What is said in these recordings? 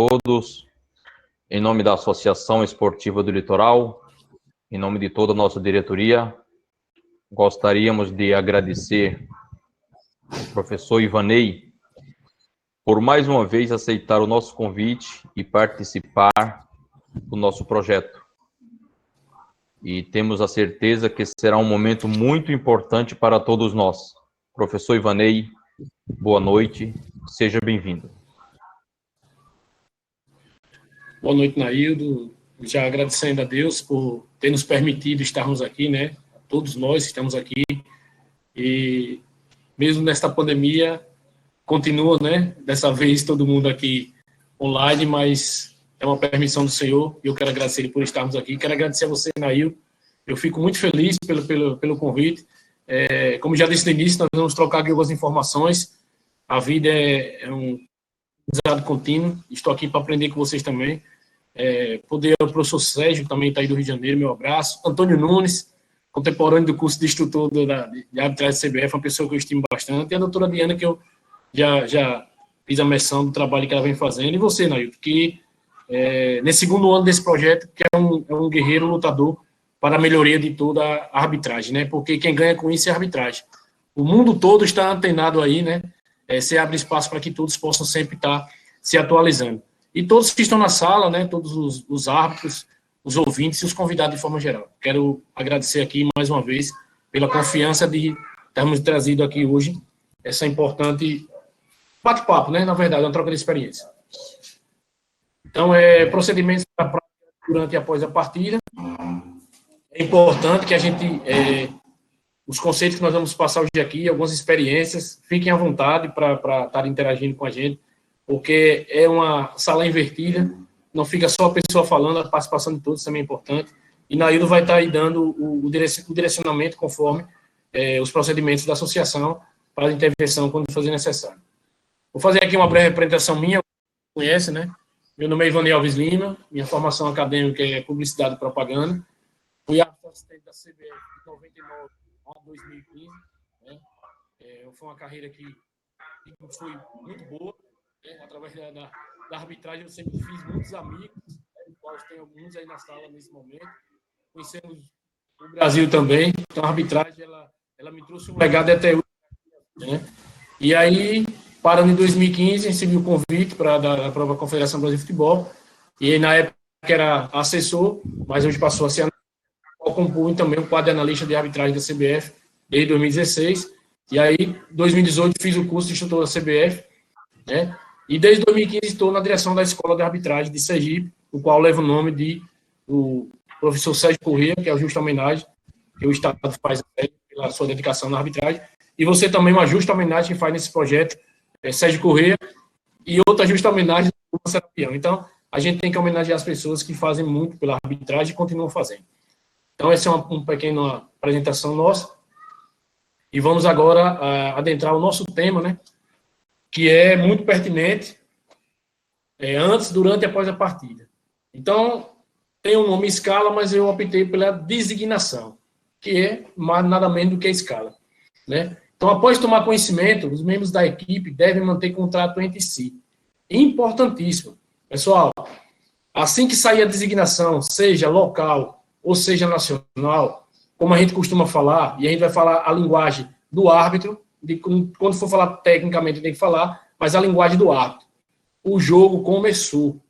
todos. Em nome da Associação Esportiva do Litoral, em nome de toda a nossa diretoria, gostaríamos de agradecer ao professor Ivanei por mais uma vez aceitar o nosso convite e participar do nosso projeto. E temos a certeza que será um momento muito importante para todos nós. Professor Ivanei, boa noite, seja bem-vindo. Boa noite, Naildo. Já agradecendo a Deus por ter nos permitido estarmos aqui, né? Todos nós estamos aqui. E mesmo nesta pandemia, continua, né? Dessa vez todo mundo aqui online, mas é uma permissão do Senhor e eu quero agradecer Ele por estarmos aqui. Quero agradecer a você, Naildo. Eu fico muito feliz pelo convite. Como já disse no início, nós vamos trocar aqui algumas informações. A vida é um aprendizado contínuo. Estou aqui para aprender com vocês também. O professor Sérgio, também está aí do Rio de Janeiro, meu abraço. Antônio Nunes, contemporâneo do curso de instrutor de arbitragem da CBF, uma pessoa que eu estimo bastante. E a doutora Diana, que eu já fiz a menção do trabalho que ela vem fazendo. E você, Nailton, que nesse segundo ano desse projeto, que é um guerreiro lutador para a melhoria de toda a arbitragem, né? Porque quem ganha com isso é a arbitragem. O mundo todo está antenado aí, né? Você abre espaço para que todos possam sempre estar se atualizando. E todos que estão na sala, né? Todos os árbitros, os ouvintes e os convidados de forma geral. Quero agradecer aqui mais uma vez pela confiança de termos trazido aqui hoje essa importante bate-papo, né? Na verdade, uma troca de experiência. Então, procedimentos para a prática durante e após a partida. É importante que a gente, os conceitos que nós vamos passar hoje aqui, algumas experiências, fiquem à vontade para estar interagindo com a gente, porque é uma sala invertida, não fica só a pessoa falando, a participação de todos também é importante, e Naildo vai estar aí dando o direcionamento conforme os procedimentos da associação para a intervenção quando for necessário. Vou fazer aqui uma breve apresentação minha, conhece, né? Meu nome é Ivanei Alves Lima, minha formação acadêmica é Publicidade e Propaganda, fui assistente da CBF de 99 a 2015, né? Foi uma carreira que foi muito boa, né? Através da arbitragem eu sempre fiz muitos amigos, né? Quais tem alguns aí na sala nesse momento, conhecemos o Brasil também, então a arbitragem ela me trouxe um legado até hoje, né? E aí, parando em 2015, recebi o convite para a própria Confederação Brasileira de Futebol, e na época era assessor, mas hoje passou a ser compunha também o quadro de analista de arbitragem da CBF desde 2016, e aí, em 2018, fiz o curso de instrutor da CBF, né? E desde 2015 estou na direção da Escola de Arbitragem de Sergipe, o qual leva o nome do professor Sérgio Corrêa, que é a justa homenagem que o Estado faz pela sua dedicação na arbitragem, e você também uma justa homenagem que faz nesse projeto, Sérgio Corrêa, e outra justa homenagem do Serapião. Então, a gente tem que homenagear as pessoas que fazem muito pela arbitragem e continuam fazendo. Então, essa é uma pequena apresentação nossa. E vamos agora adentrar o nosso tema, né? Que é muito pertinente, antes, durante e após a partida. Então, tem um nome escala, mas eu optei pela designação, que é nada menos do que a escala, né? Então, após tomar conhecimento, os membros da equipe devem manter contrato entre si. Importantíssimo. Pessoal, assim que sair a designação, seja local ou seja nacional, como a gente costuma falar, e a gente vai falar a linguagem do árbitro, quando for falar tecnicamente tem que falar, mas a linguagem do árbitro. O jogo começou.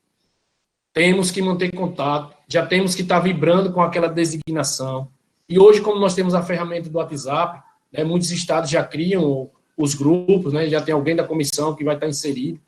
Temos que manter contato, já temos que estar vibrando com aquela designação. E hoje, como nós temos a ferramenta do WhatsApp, né, muitos estados já criam os grupos, né, já tem alguém da comissão que vai estar inserido.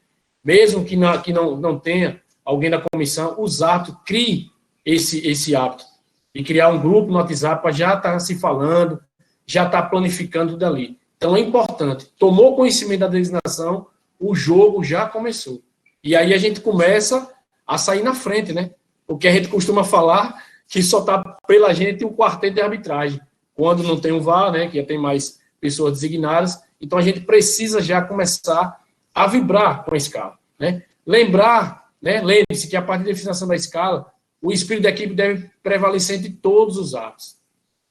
Mesmo que não tenha alguém da comissão, os árbitros criem esse hábito e criar um grupo no WhatsApp para já estar se falando, já estar planificando tudo ali. Então, é importante. Tomou conhecimento da designação, o jogo já começou. E aí a gente começa a sair na frente, né? Porque a gente costuma falar que só está pela gente o quarteto de arbitragem. Quando não tem o VAR, né? Que já tem mais pessoas designadas. Então, a gente precisa já começar a vibrar com a escala, né? Lembrar, né? Lembre-se que a partir da definição da escala, o espírito da equipe deve prevalecer entre todos os árbitros,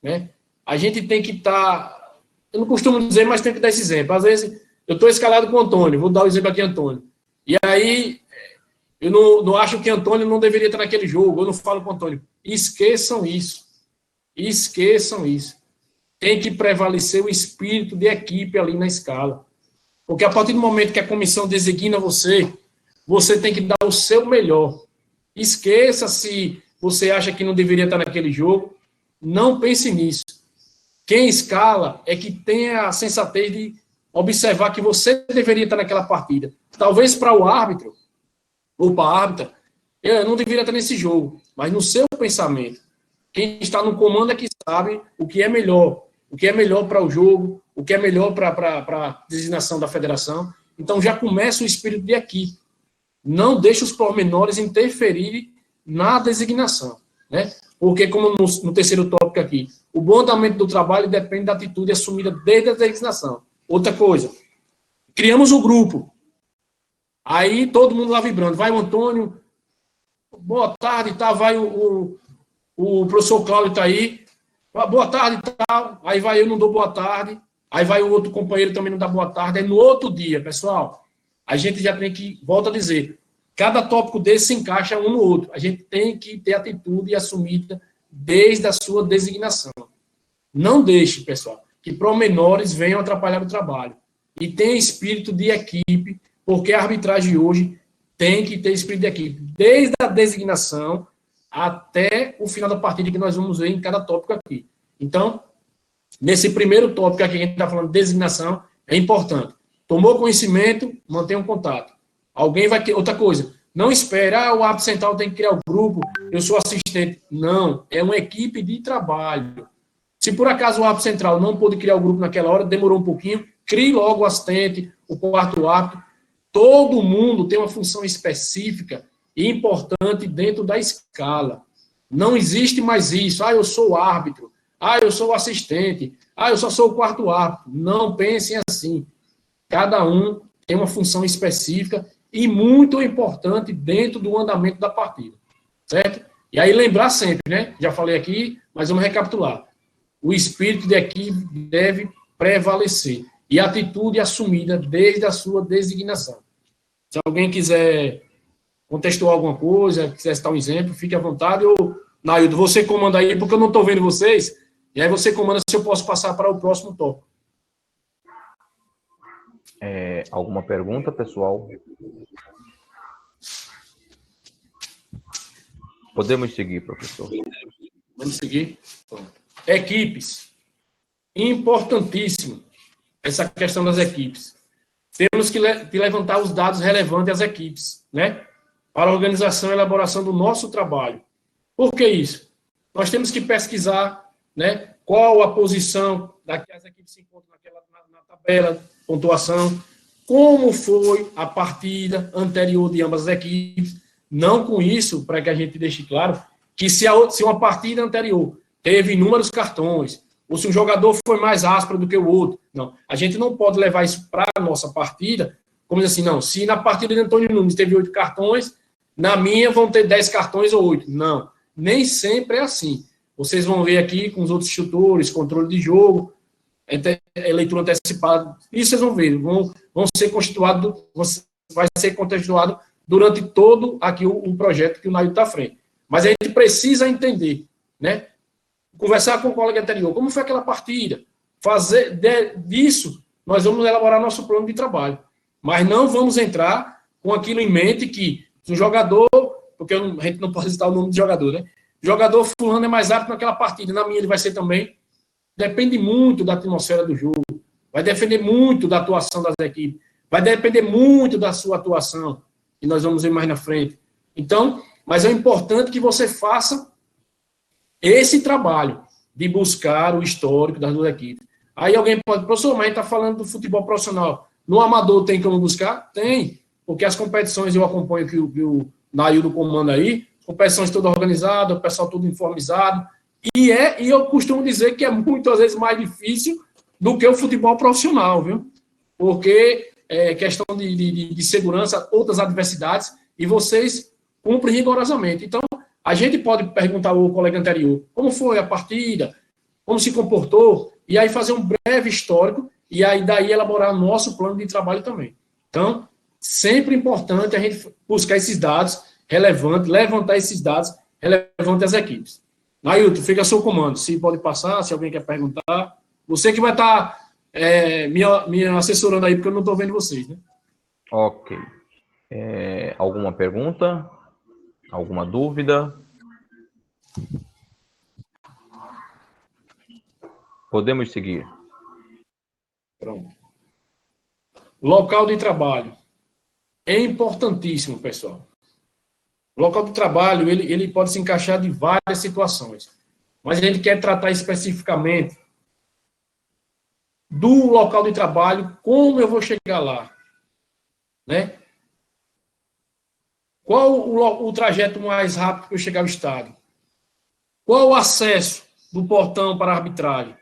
né? A gente tem que estar... eu não costumo dizer, mas tem que dar esse exemplo. Às vezes, eu estou escalado com o Antônio, vou dar o exemplo aqui, Antônio. E aí, Eu não acho que Antônio não deveria estar naquele jogo. Eu não falo com o Antônio. Esqueçam isso. Esqueçam isso. Tem que prevalecer o espírito de equipe ali na escala. Porque a partir do momento que a comissão designa você, você tem que dar o seu melhor. Esqueça se você acha que não deveria estar naquele jogo. Não pense nisso. Quem escala é que tem a sensatez de observar que você deveria estar naquela partida. Talvez para o árbitro, ou para a árbitra, eu não deveria estar nesse jogo. Mas no seu pensamento, quem está no comando é que sabe o que é melhor. O que é melhor para o jogo, o que é melhor para a designação da federação. Então já começa o espírito de equipe. Não deixe os pormenores interferirem na designação, né? Porque, como no terceiro tópico aqui, o bom andamento do trabalho depende da atitude assumida desde a designação. Outra coisa, criamos o grupo. Aí todo mundo lá vibrando. Vai o Antônio, boa tarde, tá? Vai o professor Cláudio tá aí, boa tarde e tal. Aí vai eu, não dou boa tarde. Aí vai o outro companheiro também não dá boa tarde. Aí no outro dia, pessoal, a gente já tem que, volto a dizer, cada tópico desse se encaixa um no outro. A gente tem que ter atitude assumida desde a sua designação. Não deixe, pessoal, que promenores venham atrapalhar o trabalho. E tenha espírito de equipe, porque a arbitragem hoje tem que ter espírito de equipe, desde a designação até o final da partida que nós vamos ver em cada tópico aqui. Então, nesse primeiro tópico aqui que a gente está falando de designação, é importante. Tomou conhecimento, mantenha um contato. Alguém vai... Outra coisa, não espere, o árbitro central tem que criar o grupo, eu sou assistente. Não, é uma equipe de trabalho. Se por acaso o árbitro central não pôde criar o grupo naquela hora, demorou um pouquinho, crie logo o assistente, o quarto árbitro. Todo mundo tem uma função específica e importante dentro da escala. Não existe mais isso. Eu sou o árbitro. Eu sou o assistente. Eu só sou o quarto árbitro. Não pensem assim. Cada um tem uma função específica e muito importante dentro do andamento da partida. Certo? E aí lembrar sempre, né? Já falei aqui, mas vamos recapitular. O espírito de equipe deve prevalecer. E a atitude assumida desde a sua designação. Se alguém quiser contextuar alguma coisa, quiser citar um exemplo, fique à vontade. Ou, Naildo, você comanda aí, porque eu não estou vendo vocês, e aí você comanda se eu posso passar para o próximo tópico. Alguma pergunta, pessoal? Podemos seguir, professor. Vamos seguir. Equipes. Importantíssimo essa questão das equipes. Temos que levantar os dados relevantes às equipes, né? Para a organização e elaboração do nosso trabalho. Por que isso? Nós temos que pesquisar, né, qual a posição das equipes se encontram na tabela, pontuação, como foi a partida anterior de ambas as equipes. Não com isso, para que a gente deixe claro, que se uma partida anterior teve inúmeros cartões, ou se um jogador foi mais áspero do que o outro. Não, a gente não pode levar isso para a nossa partida, como dizer assim, não, se na partida de Antônio Nunes teve 8 cartões, na minha vão ter 10 cartões ou 8. Não, nem sempre é assim. Vocês vão ver aqui com os outros instrutores, controle de jogo, leitura antecipada, isso vocês vão ver, vão ser constituídos, vai ser contextuado durante todo aqui o projeto que o Naildo está à frente. Mas a gente precisa entender, né? Conversar com o colega anterior, como foi aquela partida, fazer disso, nós vamos elaborar nosso plano de trabalho. Mas não vamos entrar com aquilo em mente que se um jogador, porque a gente não pode citar o nome do jogador, né? O jogador fulano é mais apto naquela partida, na minha ele vai ser também. Depende muito da atmosfera do jogo, vai depender muito da atuação das equipes, vai depender muito da sua atuação, que nós vamos ver mais na frente. Então, mas é importante que você faça esse trabalho de buscar o histórico das duas equipes. Aí alguém pode, professor, mas a gente está falando do futebol profissional. No amador tem como buscar? Tem, porque as competições eu acompanho que o Naildo comanda aí, competições todas organizadas, o pessoal todo uniformizado, e eu costumo dizer que é muitas vezes mais difícil do que o futebol profissional, viu? Porque é questão de segurança, outras adversidades, e vocês cumprem rigorosamente. Então, a gente pode perguntar ao colega anterior como foi a partida, como se comportou, e aí fazer um breve histórico, e aí daí elaborar o nosso plano de trabalho também. Então, sempre importante a gente buscar esses dados relevantes, levantar esses dados relevantes às equipes. Nailton, fica a seu comando. Se pode passar, se alguém quer perguntar. Você que vai estar me assessorando aí, porque eu não estou vendo vocês, né? Ok. Alguma pergunta? Alguma dúvida? Podemos seguir. Pronto. Local de trabalho. É importantíssimo, pessoal. O local de trabalho, ele pode se encaixar de várias situações. Mas a gente quer tratar especificamente do local de trabalho, como eu vou chegar lá, né? Qual o trajeto mais rápido para eu chegar ao estádio? Qual o acesso do portão para a arbitragem?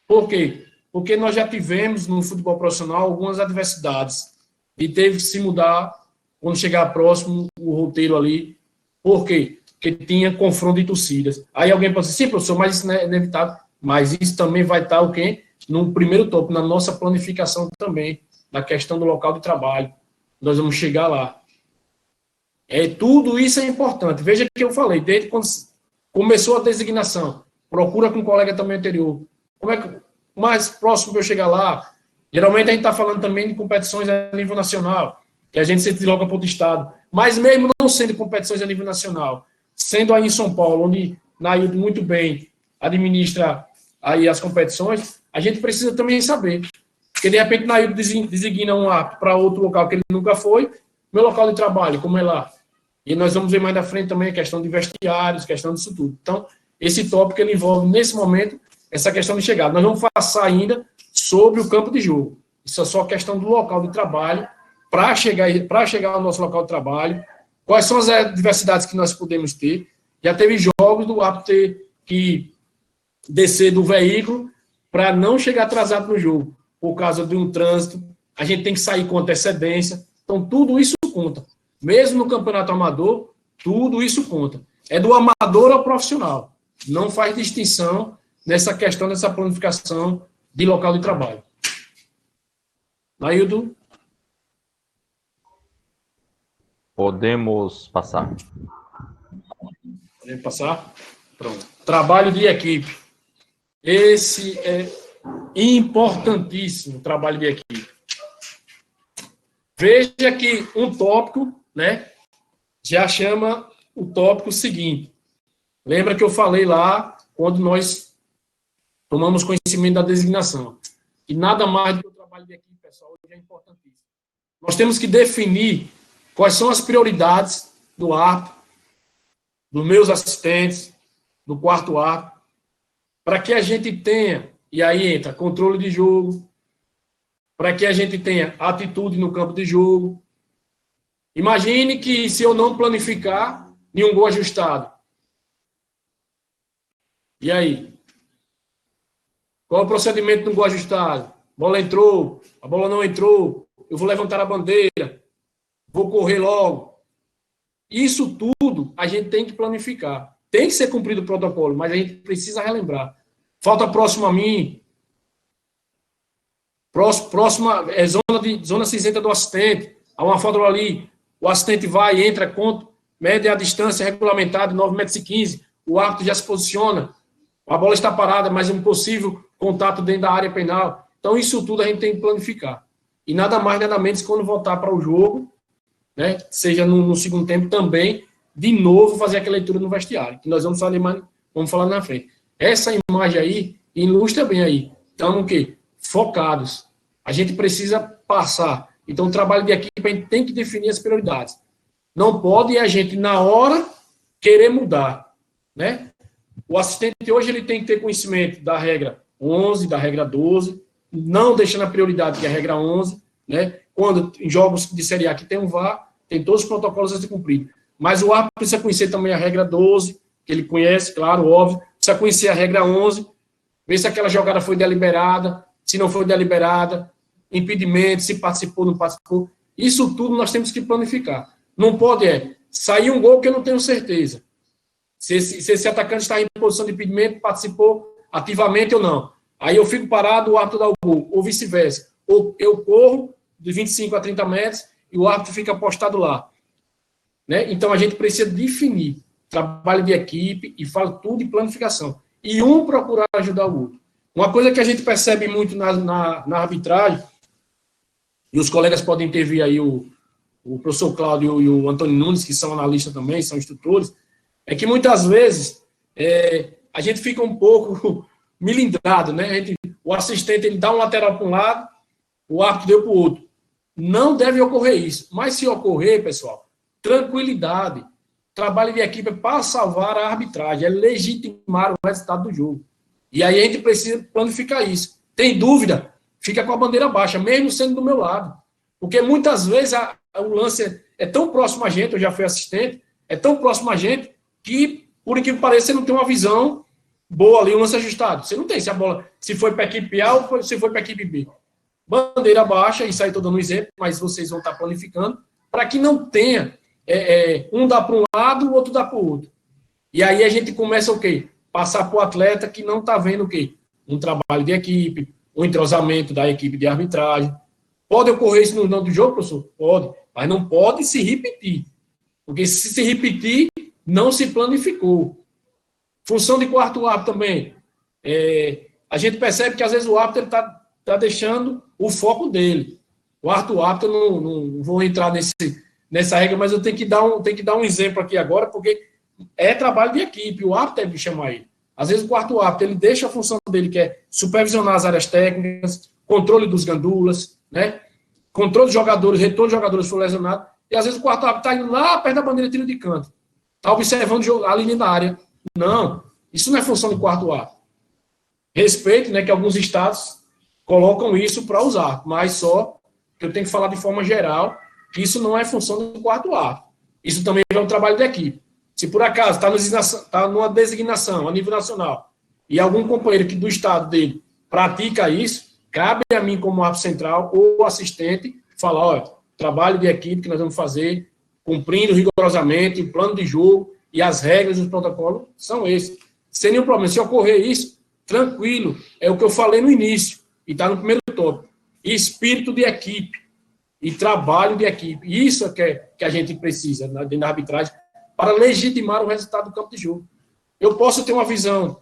Por quê? Porque nós já tivemos no futebol profissional algumas adversidades e teve que se mudar quando chegar próximo o roteiro ali. Por quê? Porque tinha confronto de torcidas. Aí alguém pode dizer, sim, professor, mas isso não é inevitável. Mas isso também vai estar o quê? No primeiro tópico, na nossa planificação também, na questão do local de trabalho. Nós vamos chegar lá. Tudo isso é importante. Veja que eu falei, desde quando começou a designação, procura com um colega também anterior. Como é que o mais próximo que eu chegar lá? Geralmente a gente está falando também de competições a nível nacional, que a gente se desloca para outro estado. Mas mesmo não sendo competições a nível nacional, sendo aí em São Paulo, onde Nailton muito bem administra aí as competições, a gente precisa também saber. Porque de repente Nailton designa um árbitro para outro local que ele nunca foi, meu local de trabalho, como é lá. E nós vamos ver mais da frente também a questão de vestiários, questão disso tudo. Então, esse tópico ele envolve, nesse momento, essa questão de chegada. Nós vamos passar ainda sobre o campo de jogo. Isso é só a questão do local de trabalho, para chegar ao nosso local de trabalho, quais são as adversidades que nós podemos ter. Já teve jogos do árbitro ter que descer do veículo para não chegar atrasado no jogo, por causa de um trânsito. A gente tem que sair com antecedência. Então, tudo isso conta. Mesmo no campeonato amador, tudo isso conta. É do amador ao profissional. Não faz distinção nessa questão, dessa planificação de local de trabalho. Nailton? Podemos passar. Podemos passar? Pronto. Trabalho de equipe. Esse é importantíssimo, trabalho de equipe. Veja que um tópico, né, já chama o tópico seguinte. Lembra que eu falei lá, quando nós tomamos conhecimento da designação. E nada mais do que o trabalho de equipe, pessoal, hoje é importantíssimo. Nós temos que definir quais são as prioridades do árbitro, dos meus assistentes, do quarto árbitro, para que a gente tenha, e aí entra controle de jogo, para que a gente tenha atitude no campo de jogo. Imagine que se eu não planificar, nenhum gol ajustado. E aí? Qual é o procedimento do gol ajustado? A bola entrou, a bola não entrou, eu vou levantar a bandeira, vou correr logo. Isso tudo a gente tem que planificar. Tem que ser cumprido o protocolo, mas a gente precisa relembrar. Falta próximo a mim, próxima é zona cinzenta do assistente, há uma falta ali, o assistente vai, entra, conta, mede a distância regulamentada de 9,15 m, o árbitro já se posiciona, a bola está parada, mas é um possível contato dentro da área penal. Então, isso tudo a gente tem que planificar. E nada mais, nada menos, quando voltar para o jogo, né, seja no segundo tempo também, de novo fazer aquela leitura no vestiário, que nós vamos falar na frente. Essa imagem aí ilustra bem aí. Então, o quê? Focados. A gente precisa passar. Então, o trabalho de equipe, a gente tem que definir as prioridades. Não pode a gente, na hora, querer mudar, né? O assistente hoje ele tem que ter conhecimento da regra 11, da regra 12, não deixando a prioridade que é a regra 11, né? Quando em jogos de Série A que tem um VAR, tem todos os protocolos a ser cumpridos. Mas o árbitro precisa conhecer também a regra 12, que ele conhece, claro, óbvio. Precisa conhecer a regra 11, ver se aquela jogada foi deliberada, se não foi deliberada, impedimento, se participou, não participou. Isso tudo nós temos que planificar. Não pode sair um gol que eu não tenho certeza. Se esse atacante está em posição de impedimento, participou ativamente ou não. Aí eu fico parado, o árbitro dá o gol, ou vice-versa. Ou eu corro de 25 a 30 metros, e o árbitro fica postado lá. Né? Então, a gente precisa definir trabalho de equipe e fala tudo de planificação. E um procurar ajudar o outro. Uma coisa que a gente percebe muito na arbitragem, e os colegas podem ter visto aí o professor Cláudio e o Antônio Nunes, que são analistas também, são instrutores, é que muitas vezes a gente fica um pouco milindrado, né? O assistente ele dá um lateral para um lado, o árbitro deu para o outro. Não deve ocorrer isso. Mas se ocorrer, pessoal, tranquilidade. Trabalho de equipe é para salvar a arbitragem, é legitimar o resultado do jogo. E aí a gente precisa planificar isso. Tem dúvida? Fica com a bandeira baixa, mesmo sendo do meu lado. Porque muitas vezes o lance é tão próximo a gente, eu já fui assistente, é tão próximo a gente que, por incrível que pareça, você não tem uma visão boa ali, um lance ajustado. Você não tem se a bola, se foi para a equipe A ou se foi para a equipe B. Bandeira baixa, isso aí estou dando um exemplo, mas vocês vão estar planificando, para que não tenha um dá para um lado, o outro dá para o outro. E aí a gente começa o quê? Passar para o atleta que não está vendo o quê? Um trabalho de equipe, um entrosamento da equipe de arbitragem. Pode ocorrer isso no final do jogo, professor? Pode, mas não pode se repetir. Porque se repetir, não se planificou. Função de quarto árbitro também. A gente percebe que às vezes o árbitro está deixando o foco dele. O quarto árbitro, não vou entrar nessa regra, mas eu tenho que dar um exemplo aqui agora, porque é trabalho de equipe, o árbitro deve chamar ele. Às vezes o quarto árbitro, ele deixa a função dele, que é supervisionar as áreas técnicas, controle dos gandulas, né? Controle dos jogadores, retorno de jogadores se for lesionado, e às vezes o quarto árbitro está indo lá perto da bandeira de tiro de canto, está observando a linha da área. Não, isso não é função do quarto árbitro. Respeito, né, que alguns estados colocam isso para usar, mas só que eu tenho que falar de forma geral que isso não é função do quarto árbitro. Isso também é um trabalho de equipe. Se por acaso está numa designação a nível nacional e algum companheiro que do estado dele pratica isso, cabe a mim como árbitro central ou assistente falar, olha, trabalho de equipe que nós vamos fazer, cumprindo rigorosamente o plano de jogo e as regras e os protocolos são esses. Sem nenhum problema. Se ocorrer isso, tranquilo. É o que eu falei no início e está no primeiro tópico. Espírito de equipe e trabalho de equipe. Isso é que a gente precisa dentro da arbitragem para legitimar o resultado do campo de jogo. Eu posso ter uma visão,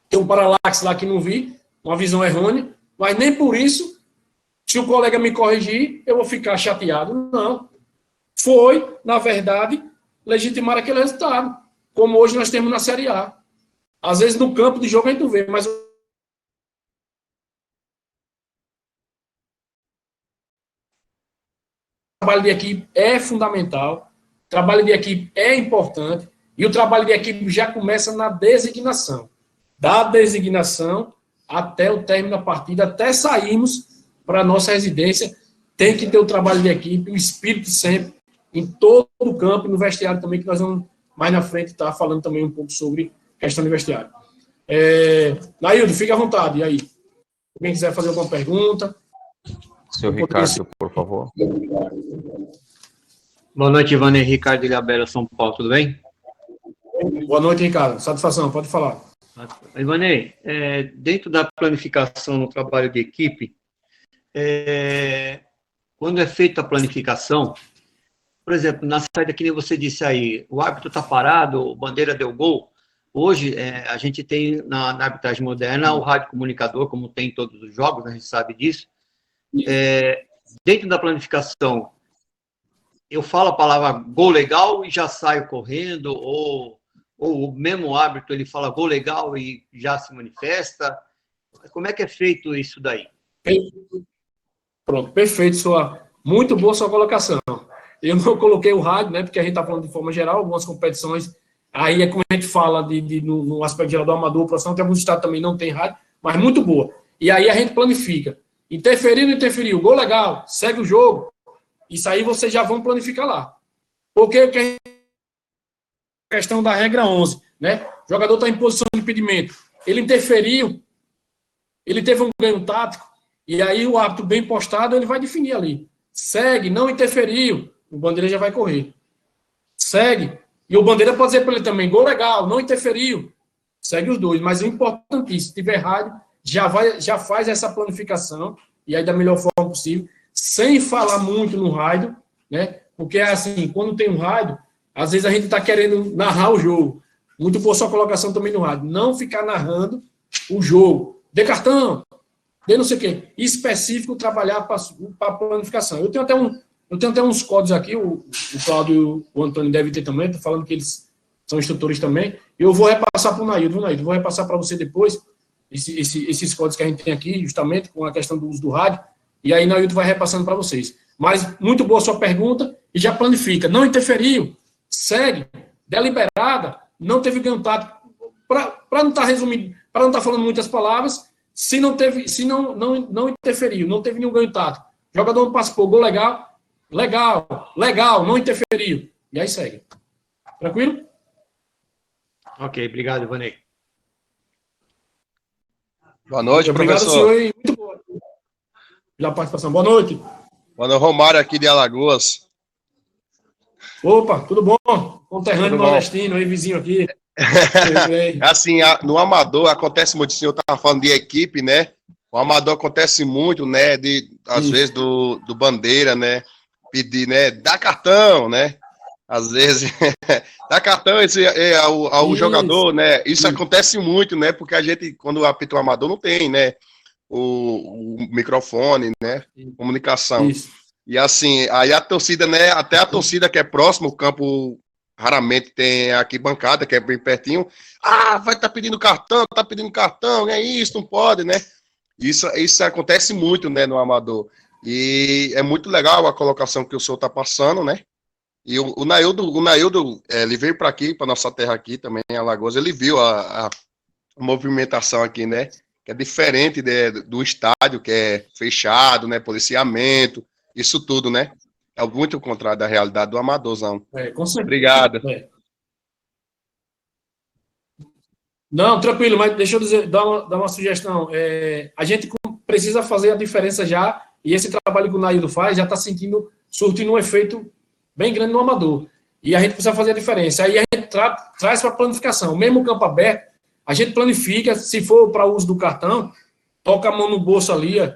ter um paralaxe lá que não vi, uma visão errônea, mas nem por isso, se o colega me corrigir, eu vou ficar chateado. Não. Foi, na verdade, legitimar aquele resultado, como hoje nós temos na Série A. Às vezes no campo de jogo a gente não vê, mas o trabalho de equipe é fundamental, o trabalho de equipe é importante, e o trabalho de equipe já começa na designação. Da designação até o término da partida, até sairmos para a nossa residência, tem que ter o trabalho de equipe, o espírito sempre, em todo o campo, no vestiário também, que nós vamos mais na frente estar falando também um pouco sobre questão de vestiário. Naildo, fique à vontade, e aí? Quem quiser fazer alguma pergunta... Seu Ricardo, por favor. Boa noite, Ivanei. Ricardo Ilhabela, São Paulo, tudo bem? Boa noite, Ricardo. Satisfação, pode falar. Ivanei, dentro da planificação no trabalho de equipe, quando é feita a planificação, por exemplo, na saída que nem você disse aí, o árbitro está parado, o bandeira deu gol. Hoje, a gente tem na arbitragem moderna o rádio comunicador, como tem em todos os jogos, a gente sabe disso. Dentro da planificação, eu falo a palavra gol legal e já saio correndo, ou o mesmo árbitro ele fala gol legal e já se manifesta. Como é que é feito isso daí? Pronto, perfeito, muito boa sua colocação. Eu não coloquei o rádio, né, porque a gente está falando de forma geral, algumas competições, aí é como a gente fala no aspecto geral do amador, profissional, tem alguns estados também não tem rádio, mas muito boa. E aí a gente planifica. Interferiu, não interferiu, gol legal, segue o jogo. Isso aí vocês já vão planificar lá. Porque a questão da regra 11, né? O jogador está em posição de impedimento. Ele interferiu, ele teve um ganho tático, e aí o árbitro bem postado, ele vai definir ali. Segue, não interferiu, o bandeira já vai correr. Segue, e o bandeira pode dizer para ele também, gol legal, não interferiu. Segue os dois, mas o importantíssimo, se tiver rádio, já faz essa planificação, e aí da melhor forma possível, sem falar muito no rádio, né? Porque, assim, quando tem um rádio, às vezes a gente está querendo narrar o jogo. Muito boa sua colocação também no rádio. Não ficar narrando o jogo. Dê cartão, dê não sei o quê. Específico, trabalhar para a planificação. Eu tenho até uns códigos aqui, o Cláudio e o Antônio devem ter também, estou falando que eles são instrutores também. Eu vou repassar para o Naildo, Naildo? Vou repassar para você depois esses códigos que a gente tem aqui, justamente com a questão do uso do rádio. E aí, Naildo vai repassando para vocês. Mas muito boa sua pergunta e já planifica. Não interferiu, segue, deliberada, não teve ganho tático. Para não estar resumindo, para não estar falando muitas palavras, se não interferiu, não teve nenhum ganho tático. Jogador não participou, gol legal, não interferiu. E aí segue. Tranquilo? Ok, obrigado, Ivanei. Boa noite, obrigado, professor. Senhor, e muito boa pela participação. Boa noite. Mano, Romário aqui de Alagoas. Opa, tudo bom? Conterrâneo nordestino, aí, vizinho aqui. Assim, no amador acontece muito, o senhor estava falando de equipe, né? O amador acontece muito, né? Às vezes do bandeira, né? Pedir, né? Dá cartão, né? Às vezes, dá cartão ao jogador, né? Isso acontece muito, né? Porque a gente, quando apita o amador, não tem, né? O microfone, né? Comunicação. Isso. E assim, aí a torcida, né? Até a torcida que é próxima, o campo raramente tem aqui bancada, que é bem pertinho. Vai estar pedindo cartão, é isso, não pode, né? Isso acontece muito, né, no amador. E é muito legal a colocação que o senhor está passando, né? E o Naildo, ele veio para aqui, para nossa terra aqui também, em Alagoas, ele viu a movimentação aqui, né? Que é diferente do estádio, que é fechado, né? Policiamento, isso tudo, né? É muito contrário da realidade do amadorzão. Com certeza. Obrigado. Não, tranquilo, mas deixa eu dar uma sugestão. A gente precisa fazer a diferença já, e esse trabalho que o Naildo faz já está surtindo um efeito bem grande no amador. E a gente precisa fazer a diferença. Aí a gente traz para a planificação. Mesmo o campo aberto, a gente planifica, se for para uso do cartão, toca a mão no bolso ali, ó.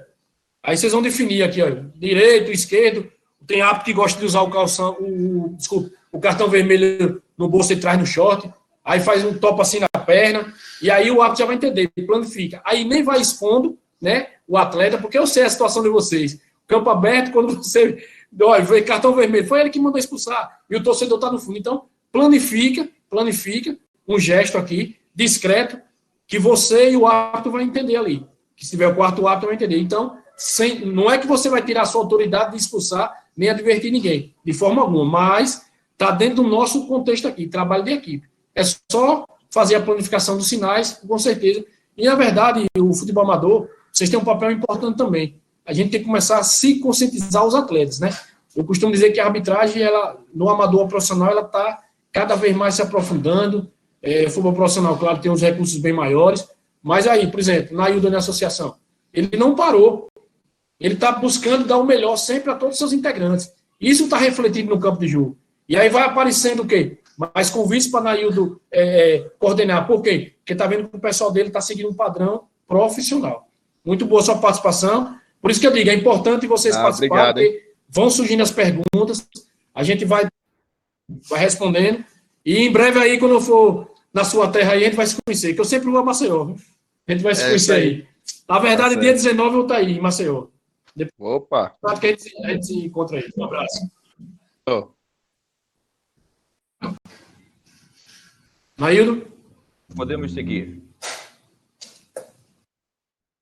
Aí vocês vão definir aqui, ó, direito, esquerdo. Tem árbitro que gosta de usar o cartão vermelho no bolso e traz no short. Aí faz um topo assim na perna. E aí o árbitro já vai entender, planifica. Aí nem vai expondo, né, o atleta, porque eu sei a situação de vocês. Campo aberto, quando você... Olha, cartão vermelho, foi ele que mandou expulsar. E o torcedor está no fundo. Então, planifica um gesto aqui, discreto, que você e o árbitro vão entender ali. Que se tiver o quarto, o árbitro vai entender. Então, não é que você vai tirar a sua autoridade de expulsar, nem advertir ninguém, de forma alguma. Mas está dentro do nosso contexto aqui, trabalho de equipe. É só fazer a planificação dos sinais, com certeza. E, na verdade, o futebol amador, vocês têm um papel importante também. A gente tem que começar a se conscientizar os atletas, né? Eu costumo dizer que a arbitragem, no amador profissional, ela está cada vez mais se aprofundando. O futebol profissional, claro, tem uns recursos bem maiores. Mas aí, por exemplo, na Naildo na associação, ele não parou. Ele está buscando dar o melhor sempre a todos os seus integrantes. Isso está refletido no campo de jogo. E aí vai aparecendo o quê? Mais convites para Naildo coordenar. Por quê? Porque está vendo que o pessoal dele está seguindo um padrão profissional. Muito boa sua participação. Por isso que eu digo, é importante vocês participarem, porque vão surgindo as perguntas, a gente vai respondendo, e em breve aí, quando eu for na sua terra aí, a gente vai se conhecer, que eu sempre vou a Maceió, viu? A gente vai se conhecer aí. Na verdade, dia 19 eu vou estar aí, em Maceió. Opa! Claro que a gente se encontra aí. Um abraço. Naildo? Podemos seguir.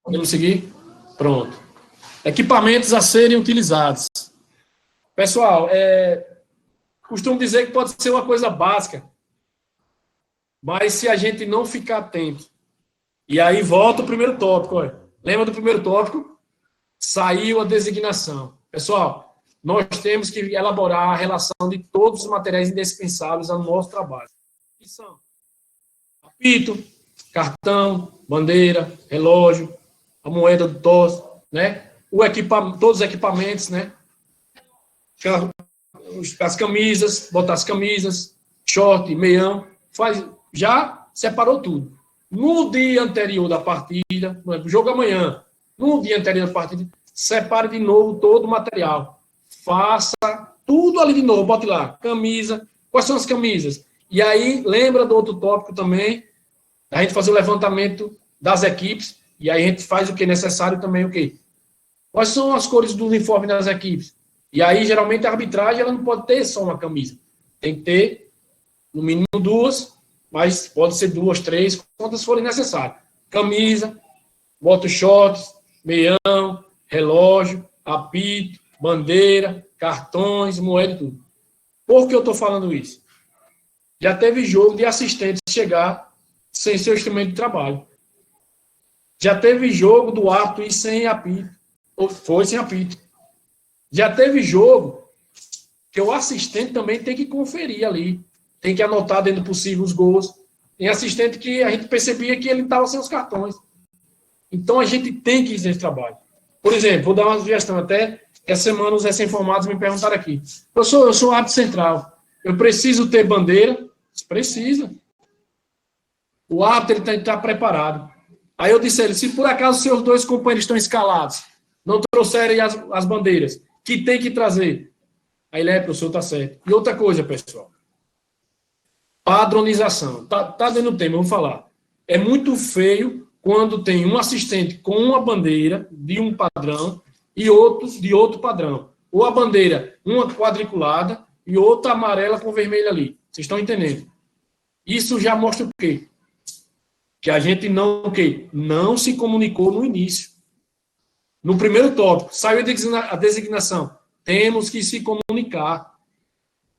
Podemos seguir? Pronto. Equipamentos a serem utilizados. Pessoal, costumo dizer que pode ser uma coisa básica, mas se a gente não ficar atento, e aí volta o primeiro tópico, olha. Lembra do primeiro tópico? Saiu a designação. Pessoal, nós temos que elaborar a relação de todos os materiais indispensáveis ao nosso trabalho. Que são apito, cartão, bandeira, relógio, a moeda do tosse, né? Todos os equipamentos, né? As camisas, botar as camisas, short, meião, já separou tudo. No dia anterior da partida, por exemplo, jogo amanhã, no dia anterior da partida, separe de novo todo o material. Faça tudo ali de novo, bote lá, camisa, quais são as camisas? E aí, lembra do outro tópico também, a gente fazer o levantamento das equipes, e aí a gente faz o que é necessário também, o quê? Quais são as cores do uniforme das equipes? E aí, geralmente, a arbitragem, ela não pode ter só uma camisa. Tem que ter, no mínimo, 2, mas pode ser 2, 3, quantas forem necessárias. Camisa, bota shorts, meião, relógio, apito, bandeira, cartões, moeda e tudo. Por que eu estou falando isso? Já teve jogo de assistente chegar sem seu instrumento de trabalho. Já teve jogo do árbitro ir sem apito. Ou foi sem apito. Já teve jogo que o assistente também tem que conferir ali. Tem que anotar dentro do possível os gols. Tem assistente que a gente percebia que ele estava sem os cartões. Então a gente tem que fazer esse trabalho. Por exemplo, vou dar uma sugestão até. Essa semana os recém-formados me perguntaram aqui. Eu sou árbitro central. Eu preciso ter bandeira? Precisa. O árbitro tem que estar preparado. Aí eu disse a ele, se por acaso seus 2 companheiros estão escalados, não trouxerem as bandeiras, que tem que trazer. Aí ele, professor, tá certo. E outra coisa, pessoal. Padronização. Tá dando tema, eu vou falar. É muito feio quando tem um assistente com uma bandeira de um padrão e outro de outro padrão. Ou a bandeira, uma quadriculada e outra amarela com vermelho ali. Vocês estão entendendo? Isso já mostra o quê? Que a gente não se comunicou no início. No primeiro tópico, saiu a designação. Temos que se comunicar.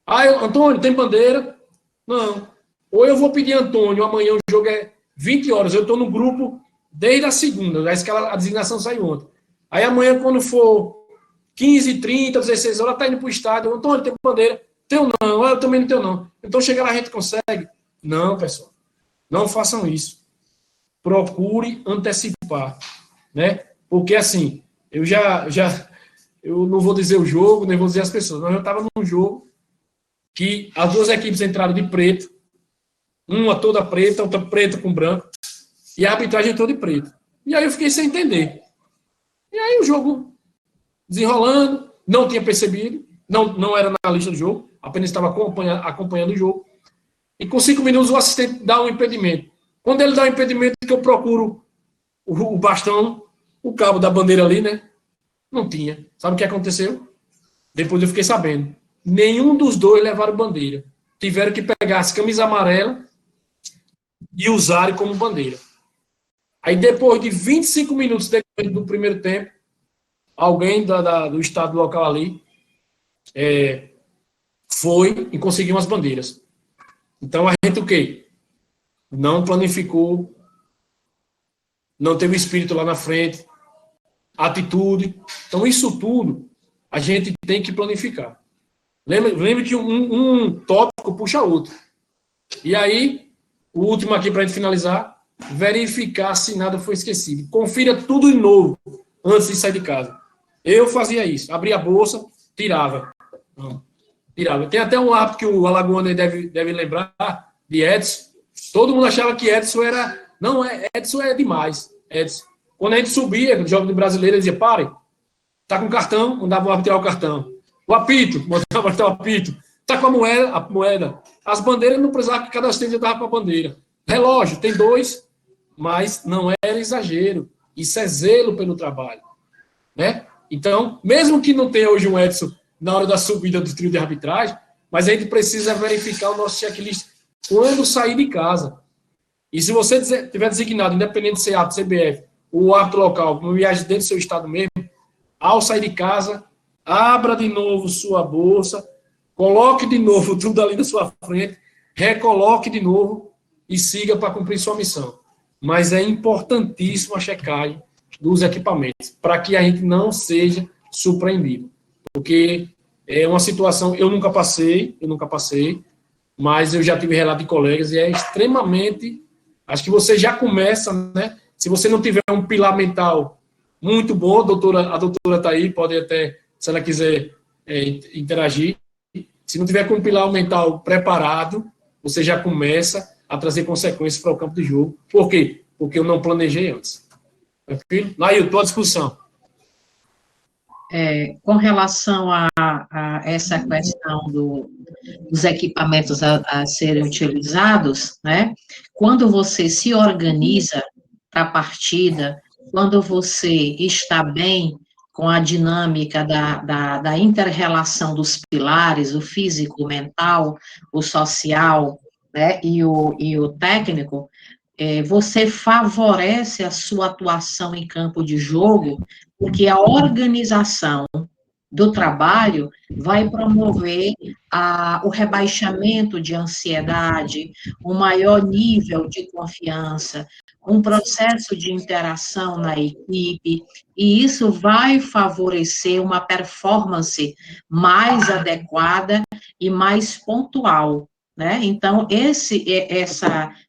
Antônio, tem bandeira? Não. Ou eu vou pedir Antônio, amanhã o jogo é 20 horas, eu estou no grupo desde a segunda, a designação saiu ontem. Aí amanhã, quando for 15, 30, 16 horas, está indo para o estádio. Antônio, tem bandeira? Tenho não, eu também não tenho não. Então chega lá, a gente consegue? Não, pessoal. Não façam isso. Procure antecipar, né? Porque assim, eu não vou dizer o jogo, nem vou dizer as pessoas, mas eu estava num jogo que as 2 equipes entraram de preto, uma toda preta, outra preta com branco, e a arbitragem entrou de preto. E aí eu fiquei sem entender. E aí o jogo desenrolando, não tinha percebido, não era na lista do jogo, apenas estava acompanhando o jogo. E com 5 minutos o assistente dá um impedimento. Quando ele dá um impedimento, que eu procuro o bastão, o cabo da bandeira ali, né? Não tinha. Sabe o que aconteceu? Depois eu fiquei sabendo. Nenhum dos 2 levaram bandeira. Tiveram que pegar as camisas amarelas e usarem como bandeira. Aí depois de 25 minutos do primeiro tempo, alguém do estado local ali foi e conseguiu umas bandeiras. Então a gente o quê? Não planificou, não teve espírito lá na frente, atitude. Então isso tudo a gente tem que planificar. Lembre que um tópico puxa outro. E aí, o último aqui para a gente finalizar, verificar se nada foi esquecido. Confira tudo de novo antes de sair de casa. Eu fazia isso. Abria a bolsa, tirava. Tirava. Tem até um hábito que o Alagoano deve lembrar, de Edson. Todo mundo achava que Edson era... Não, Edson é demais. Edson. Quando a gente subia, no jogo de brasileiro, ele dizia, pare, tá com cartão, mandava o árbitro tirar o cartão. O apito, mandava tirar o apito. Tá com a moeda. As bandeiras não precisava que cada assistente estava com a bandeira. Relógio, tem 2, mas não era exagero. Isso é zelo pelo trabalho. Né? Então, mesmo que não tenha hoje um Edson na hora da subida do trio de arbitragem, mas a gente precisa verificar o nosso checklist quando sair de casa. E se você tiver designado, independente de ser árbitro, CBF, o árbitro local, uma viagem dentro do seu estado mesmo, ao sair de casa, abra de novo sua bolsa, coloque de novo tudo ali na sua frente, recoloque de novo e siga para cumprir sua missão. Mas é importantíssimo a checagem dos equipamentos, para que a gente não seja surpreendido. Porque é uma situação, eu nunca passei, mas eu já tive relato de colegas e é extremamente... Acho que você já começa, né? Se você não tiver um pilar mental muito bom, a doutora está aí, pode até, se ela quiser interagir. Se não tiver com um pilar mental preparado, você já começa a trazer consequências para o campo de jogo. Por quê? Porque eu não planejei antes. Tranquilo? Nail, estou à discussão. Com relação a essa questão dos equipamentos a serem utilizados, né? Quando você se organiza para a partida, quando você está bem com a dinâmica da inter-relação dos pilares, o físico, o mental, o social, né, e o técnico, você favorece a sua atuação em campo de jogo, porque a organização do trabalho vai promover o rebaixamento de ansiedade, um maior nível de confiança, um processo de interação na equipe, e isso vai favorecer uma performance mais adequada e mais pontual, né? Então,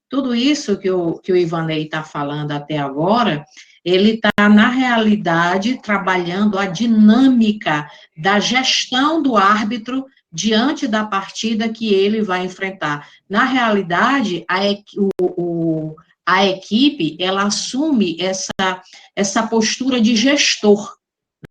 tudo isso que o Ivanei está falando até agora, ele está, na realidade, trabalhando a dinâmica da gestão do árbitro diante da partida que ele vai enfrentar. Na realidade, a equipe, ela assume essa postura de gestor,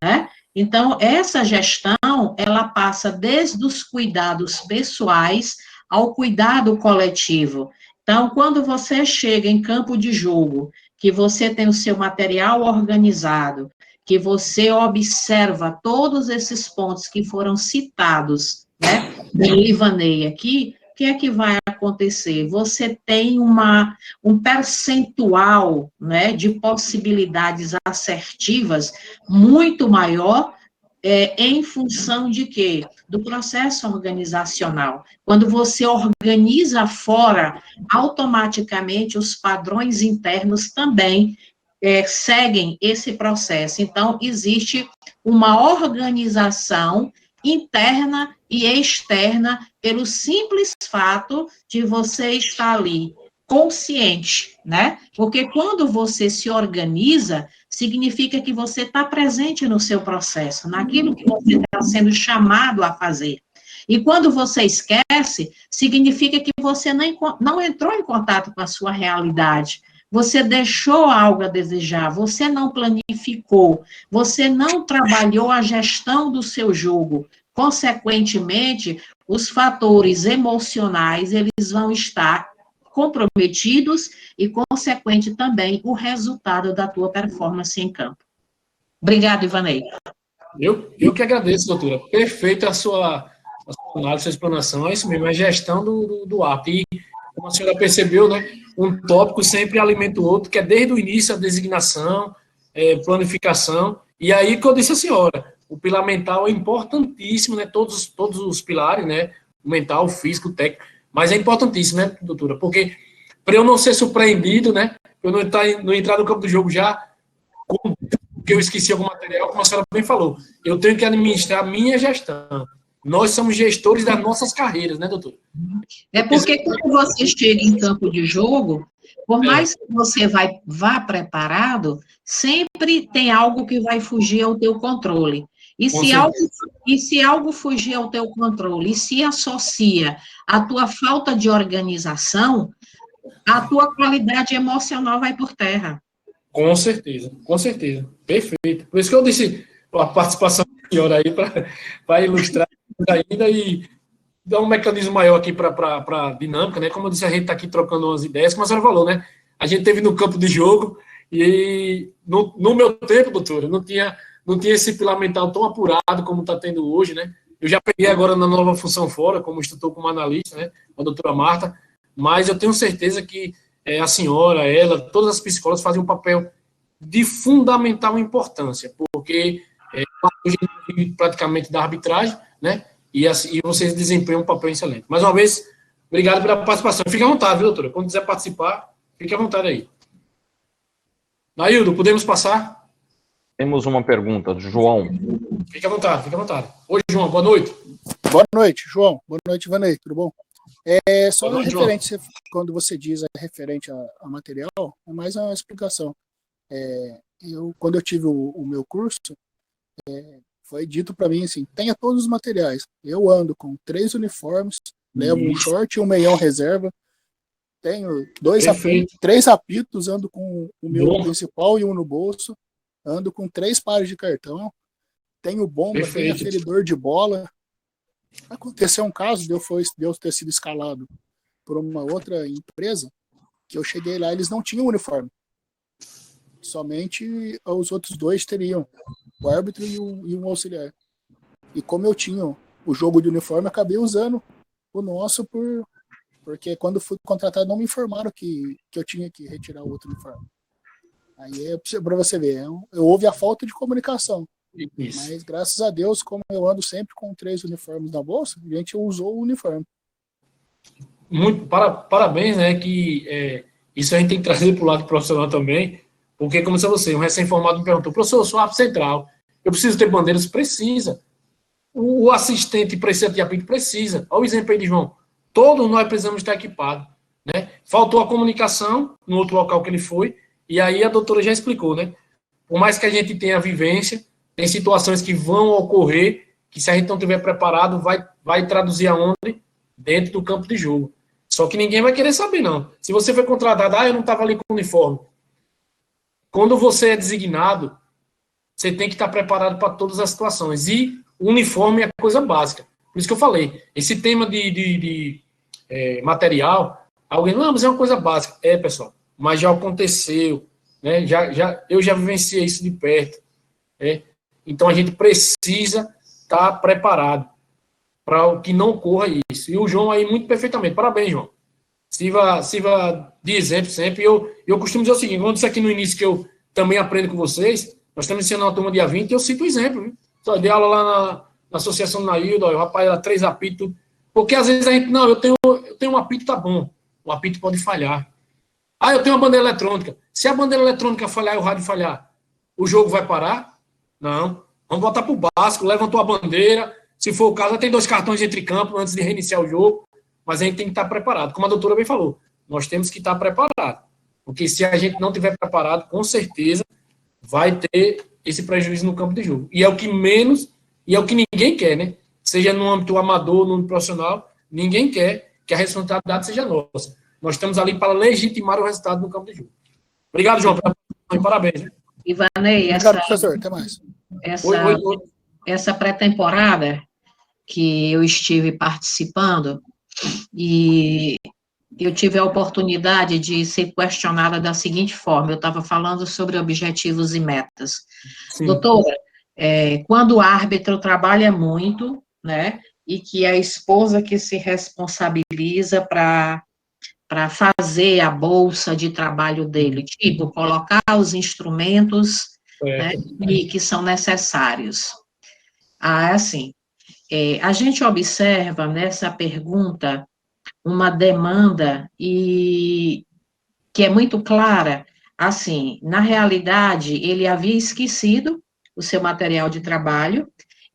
né? Então, essa gestão, ela passa desde os cuidados pessoais ao cuidado coletivo. Então, quando você chega em campo de jogo, que você tem o seu material organizado, que você observa todos esses pontos que foram citados, né, pelo Ivanei aqui, o que é que vai acontecer? Você tem um percentual, né, de possibilidades assertivas muito maior, em função de quê? Do processo organizacional. Quando você organiza fora, automaticamente os padrões internos também seguem esse processo. Então, existe uma organização interna e externa pelo simples fato de você estar ali consciente, né? Porque quando você se organiza, significa que você está presente no seu processo, naquilo que você está sendo chamado a fazer. E quando você esquece, significa que você não entrou em contato com a sua realidade. Você deixou algo a desejar, você não planificou, você não trabalhou a gestão do seu jogo. Consequentemente, os fatores emocionais, eles vão estar comprometidos e, consequente, também o resultado da tua performance em campo. Obrigado, Ivanei. Eu que agradeço, doutora. Perfeita a sua análise, a sua explanação. É isso mesmo, é a gestão do ato. E, como a senhora percebeu, né, um tópico sempre alimenta o outro, que é desde o início a designação, planificação. E aí que eu disse à senhora, o pilar mental é importantíssimo, né, todos os pilares, né, o mental, o físico, o técnico, mas é importantíssimo, né, doutora? Porque para eu não ser surpreendido, né, eu não entrar no campo do jogo já porque eu esqueci algum material, como a senhora bem falou, eu tenho que administrar a minha gestão. Nós somos gestores das nossas carreiras, né, doutor? É porque quando você chega em campo de jogo, por mais que você vá preparado, sempre tem algo que vai fugir ao teu controle. E se algo fugir ao teu controle e se associa à tua falta de organização, a tua qualidade emocional vai por terra. Com certeza, com certeza. Perfeito. Por isso que eu disse a participação da senhora aí para ilustrar ainda e dar um mecanismo maior aqui para a dinâmica, né? Como eu disse, a gente está aqui trocando umas ideias, como a senhora falou, né? A gente teve no campo de jogo e no meu tempo, doutora, não tinha esse pilar mental tão apurado como está tendo hoje, né? Eu já peguei agora na nova função fora, como instrutor, como analista, né? Com a doutora Marta, mas eu tenho certeza que a senhora, ela, todas as psicólogas fazem um papel de fundamental importância, porque hoje vive praticamente da arbitragem, né? E vocês desempenham um papel excelente. Mais uma vez, obrigado pela participação. Fique à vontade, viu, doutora? Quando quiser participar, fique à vontade aí. Naildo, podemos passar? Temos uma pergunta do João. Fique à vontade, fique à vontade. Oi, João, boa noite. Boa noite, João. Boa noite, Vanei, tudo bom? Só noite, referente, quando você diz referente a material, é mais uma explicação. Quando eu tive o meu curso, foi dito para mim assim, tenha todos os materiais. Eu ando com 3 uniformes, levo um short e um meião reserva, tenho 3 apitos, ando com o meu principal e um no bolso, ando com 3 pares de cartão, tenho bomba, tenho aferidor de bola. Aconteceu um caso de eu ter sido escalado por uma outra empresa, que eu cheguei lá, eles não tinham uniforme. Somente os outros dois teriam, o árbitro e um auxiliar. E como eu tinha o jogo de uniforme, acabei usando o nosso porque quando fui contratado não me informaram que eu tinha que retirar o outro uniforme. Aí é para você ver, houve a falta de comunicação. Isso. Mas graças a Deus, como eu ando sempre com 3 uniformes na bolsa, a gente usou o uniforme. Muito parabéns, né? Que isso a gente tem que trazer para o lado profissional também, porque, como você, um recém-formado me perguntou, professor, eu sou árbitro central, eu preciso ter bandeiras? Precisa. O assistente precisa de apito? Precisa. Olha o exemplo aí de João. Todos nós precisamos estar equipados, né? Faltou a comunicação no outro local que ele foi, e aí a doutora já explicou, né? Por mais que a gente tenha vivência, tem situações que vão ocorrer, que se a gente não estiver preparado, vai traduzir aonde? Dentro do campo de jogo. Só que ninguém vai querer saber, não. Se você foi contratado, eu não estava ali com o uniforme. Quando você é designado, você tem que estar preparado para todas as situações. E o uniforme é coisa básica. Por isso que eu falei, esse tema de material, alguém, não, mas é uma coisa básica. É, pessoal, mas já aconteceu, né? Eu já vivenciei isso de perto. Né? Então, a gente precisa estar preparado para o que não ocorra isso. E o João aí, muito perfeitamente. Parabéns, João. Sirva de exemplo sempre. Eu costumo dizer o seguinte, quando eu disse aqui no início que eu também aprendo com vocês, nós estamos ensinando uma turma dia 20, e eu cito o exemplo. Viu? Só dei aula lá na Associação Naildo, o rapaz era 3 apitos, porque às vezes a gente, não, eu tenho um apito, tá bom. O apito pode falhar. Eu tenho uma bandeira eletrônica. Se a bandeira eletrônica falhar e o rádio falhar, o jogo vai parar? Não. Vamos voltar para o básico, levantou a bandeira, se for o caso, tem 2 cartões entre campo antes de reiniciar o jogo, mas a gente tem que estar preparado. Como a doutora bem falou, nós temos que estar preparados. Porque se a gente não estiver preparado, com certeza vai ter esse prejuízo no campo de jogo. E é o que menos, e é o que ninguém quer, né? Seja no âmbito amador, no âmbito profissional, ninguém quer que a responsabilidade seja nossa. Nós estamos ali para legitimar o resultado no campo de jogo. Obrigado, João. Parabéns. Né? Ivanei, obrigado, professor. Até mais. Essa pré-temporada que eu estive participando, e eu tive a oportunidade de ser questionada da seguinte forma, eu estava falando sobre objetivos e metas. Sim. Doutora, quando o árbitro trabalha muito, né, e que a esposa que se responsabiliza para fazer a bolsa de trabalho dele, tipo, colocar os instrumentos né, que são necessários. Assim, a gente observa nessa pergunta uma demanda que é muito clara. Assim, na realidade, ele havia esquecido o seu material de trabalho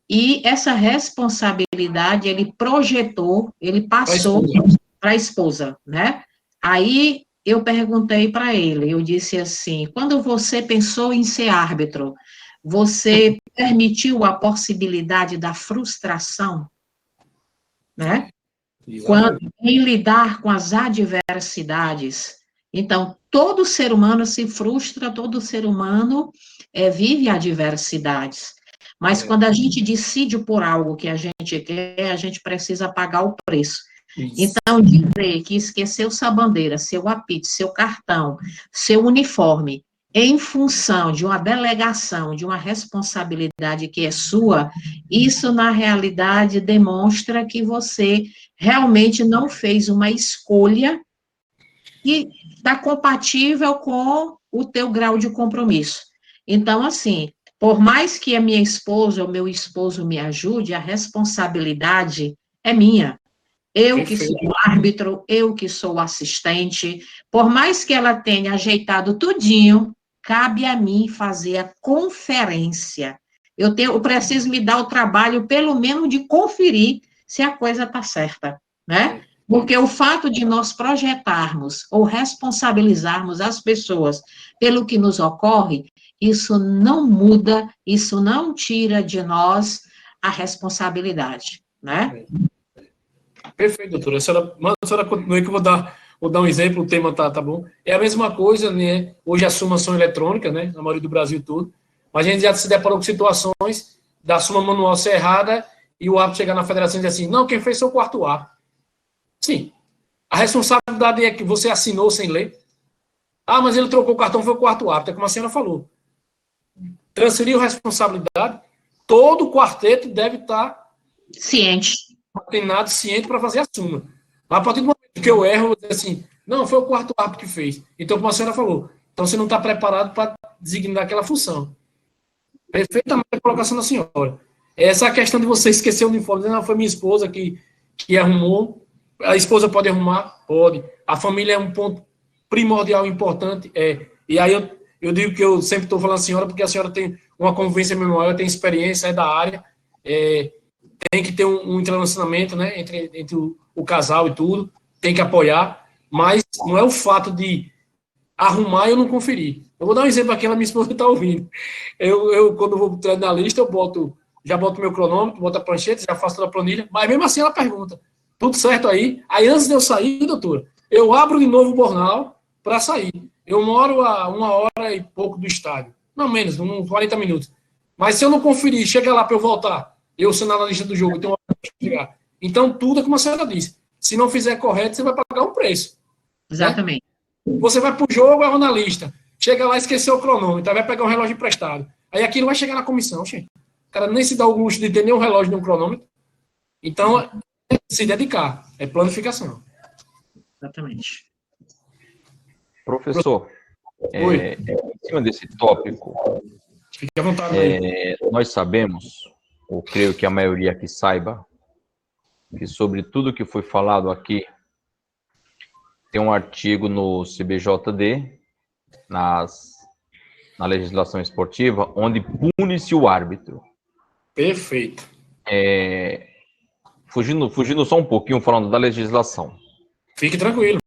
e essa responsabilidade ele projetou, ele passou para a esposa, né? Aí eu perguntei para ele, eu disse assim, quando você pensou em ser árbitro, você permitiu a possibilidade da frustração, né? Em lidar com as adversidades. Então, todo ser humano se frustra, todo ser humano vive adversidades. Mas quando a gente decide por algo que a gente quer, a gente precisa pagar o preço. Isso. Então, dizer que esqueceu sua bandeira, seu apito, seu cartão, seu uniforme, em função de uma delegação, de uma responsabilidade que é sua, isso, na realidade, demonstra que você realmente não fez uma escolha que está compatível com o teu grau de compromisso. Então, assim, por mais que a minha esposa ou meu esposo me ajude, a responsabilidade é minha. Eu que sou o árbitro, eu que sou o assistente, por mais que ela tenha ajeitado tudinho, cabe a mim fazer a conferência. Eu preciso me dar o trabalho, pelo menos, de conferir se a coisa está certa, né? Porque o fato de nós projetarmos ou responsabilizarmos as pessoas pelo que nos ocorre, isso não muda, isso não tira de nós a responsabilidade, né? Perfeito, doutora. A senhora continue que eu vou dar um exemplo, o tema tá bom. É a mesma coisa, né? Hoje a sumação eletrônica, né? Na maioria do Brasil todo. Mas a gente já se deparou com situações da súmula manual ser errada e o árbitro chegar na federação e dizer assim, não, quem fez foi o quarto árbitro. Sim. A responsabilidade é que você assinou sem ler. Ah, mas ele trocou o cartão, foi o quarto árbitro, é como a senhora falou. Transferiu responsabilidade, todo o quarteto deve estar ciente, ciente para fazer a súmula. Mas a partir do momento que eu erro, eu vou dizer assim, não, foi o quarto árbitro que fez. Então, como a senhora falou, então você não está preparado para designar aquela função. Perfeitamente a colocação da senhora. Essa questão de você esquecer o uniforme, não, foi minha esposa que arrumou. A esposa pode arrumar? Pode. A família é um ponto primordial, importante. E aí eu digo que eu sempre estou falando a senhora, porque a senhora tem uma convivência memorial, tem experiência, é da área, tem que ter um relacionamento, né, entre o casal e tudo, tem que apoiar, mas não é o fato de arrumar e eu não conferir. Eu vou dar um exemplo aqui, a minha esposa está ouvindo. Eu, quando vou treinar na lista, já boto meu cronômetro, boto a prancheta, já faço toda a planilha, mas mesmo assim ela pergunta, tudo certo aí? Aí antes de eu sair, doutora, eu abro de novo o jornal para sair. Eu moro a 1h e pouco do estádio. Não menos, uns 40 minutos. Mas se eu não conferir, chega lá para eu voltar, eu sou na lista do jogo, tenho uma hora para chegar. Então, tudo é como a senhora disse. Se não fizer correto, você vai pagar um preço. exatamente. Né? Você vai para o jogo, é na lista. Chega lá, esqueceu o cronômetro, aí vai pegar um relógio emprestado. Aí aquilo vai chegar na comissão, gente. O cara nem se dá o luxo de ter nem um relógio nem um cronômetro. Então, é se dedicar. É planificação. Exatamente. Professor, em cima desse tópico, Fique à vontade aí. Nós sabemos, ou creio que a maioria aqui saiba, que sobre tudo que foi falado aqui, tem um artigo no CBJD, na legislação esportiva, onde pune-se o árbitro. Perfeito. Fugindo só um pouquinho, falando da legislação. Fique tranquilo.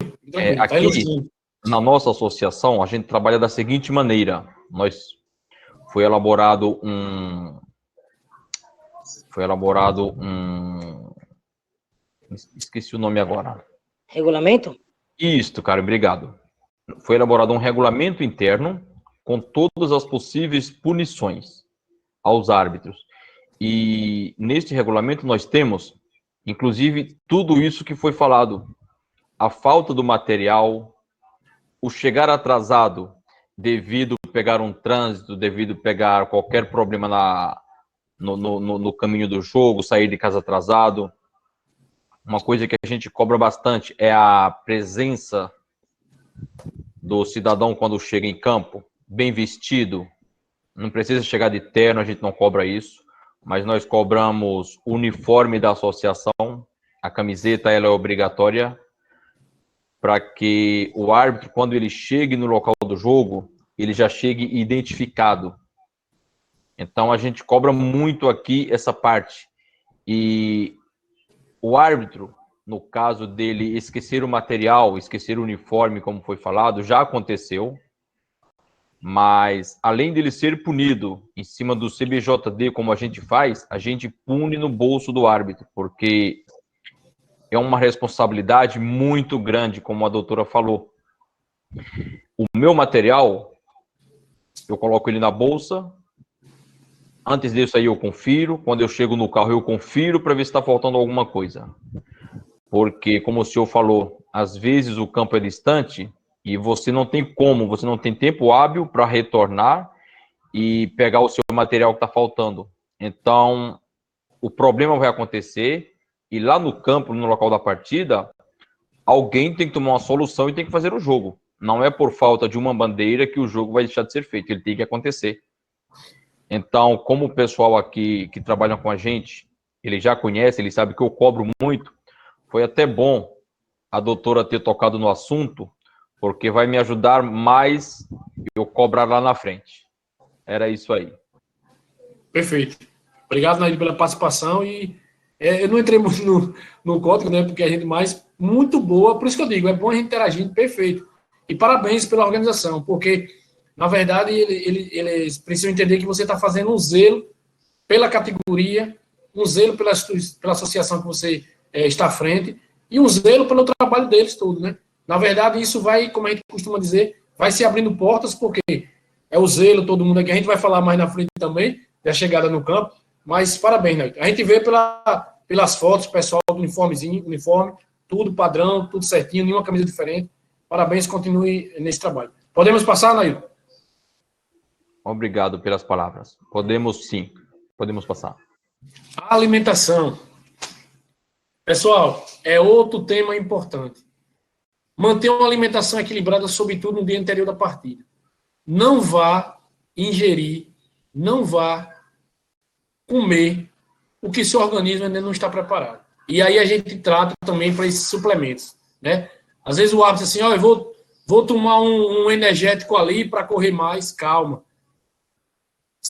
Aqui, na nossa associação, a gente trabalha da seguinte maneira. Foi elaborado um... Esqueci o nome agora. Regulamento? Isso, cara, obrigado. Foi elaborado um regulamento interno com todas as possíveis punições aos árbitros. E neste regulamento nós temos, inclusive, tudo isso que foi falado. A falta do material, o chegar atrasado devido pegar um trânsito, devido pegar qualquer problema no caminho do jogo, sair de casa atrasado. Uma coisa que a gente cobra bastante é a presença do cidadão quando chega em campo, bem vestido. Não precisa chegar de terno, a gente não cobra isso, mas nós cobramos o uniforme da associação, a camiseta ela é obrigatória, para que o árbitro, quando ele chegue no local do jogo, ele já chegue identificado. Então, a gente cobra muito aqui essa parte. E o árbitro, no caso dele esquecer o material, esquecer o uniforme, como foi falado, já aconteceu. Mas, além dele ser punido em cima do CBJD, como a gente faz, a gente pune no bolso do árbitro, porque é uma responsabilidade muito grande, como a doutora falou. O meu material, eu coloco ele na bolsa. Antes disso aí eu confiro. Quando eu chego no carro eu confiro para ver se está faltando alguma coisa. Porque, como o senhor falou, às vezes o campo é distante e você não tem como, você não tem tempo hábil para retornar e pegar o seu material que está faltando. Então, o problema vai acontecer e lá no campo, no local da partida, alguém tem que tomar uma solução e tem que fazer o jogo. Não é por falta de uma bandeira que o jogo vai deixar de ser feito, ele tem que acontecer. Então, como o pessoal aqui que trabalha com a gente, ele já conhece, ele sabe que eu cobro muito, foi até bom a doutora ter tocado no assunto, porque vai me ajudar mais eu cobrar lá na frente. Era isso aí. Perfeito. Obrigado, Nair, pela participação e eu não entrei muito no código, né, porque a gente muito boa, por isso que eu digo, é bom a gente interagir, perfeito. E parabéns pela organização, porque, na verdade, eles precisam entender que você está fazendo um zelo pela categoria, um zelo pela associação que você está à frente, e um zelo pelo trabalho deles tudo, né? Na verdade, isso vai, como a gente costuma dizer, vai se abrindo portas, porque é o zelo, todo mundo aqui, a gente vai falar mais na frente também, da chegada no campo, Mas parabéns, Nailton. A gente vê pelas fotos, pessoal do uniforme, tudo padrão, tudo certinho, nenhuma camisa diferente. Parabéns, continue nesse trabalho. Podemos passar, Nailton? Obrigado pelas palavras. Podemos sim, podemos passar. A alimentação. Pessoal, é outro tema importante. Manter uma alimentação equilibrada, sobretudo no dia anterior da partida. Não vá ingerir, não vá comer o que seu organismo ainda não está preparado. E aí a gente trata também para esses suplementos, né? Às vezes o árbitro assim, ó, eu vou tomar um energético ali para correr mais, calma.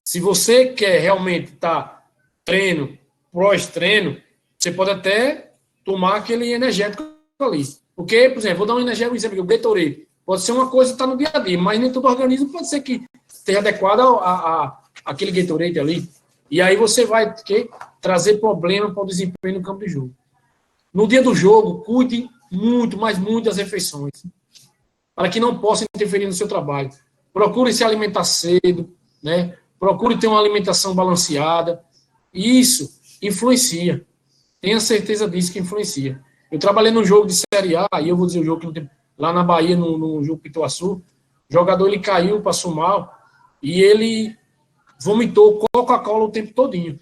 Se você quer realmente estar treino, pós-treino, você pode até tomar aquele energético ali. Porque, por exemplo, vou dar um energético, um exemplo, o Gatorade. Pode ser uma coisa que está no dia a dia, mas nem todo organismo pode ser que esteja adequado a aquele Gatorade ali. E aí você vai trazer problema para o desempenho no campo de jogo. No dia do jogo, cuide muito, mas muito das refeições, para que não possa interferir no seu trabalho. Procure se alimentar cedo, né? Procure ter uma alimentação balanceada. Isso influencia. Tenha certeza disso que influencia. Eu trabalhei num jogo de Série A, e eu vou dizer o jogo que não tem, lá na Bahia, no jogo Pituaçu, o jogador ele caiu, passou mal, e ele vomitou Coca-Cola o tempo todinho.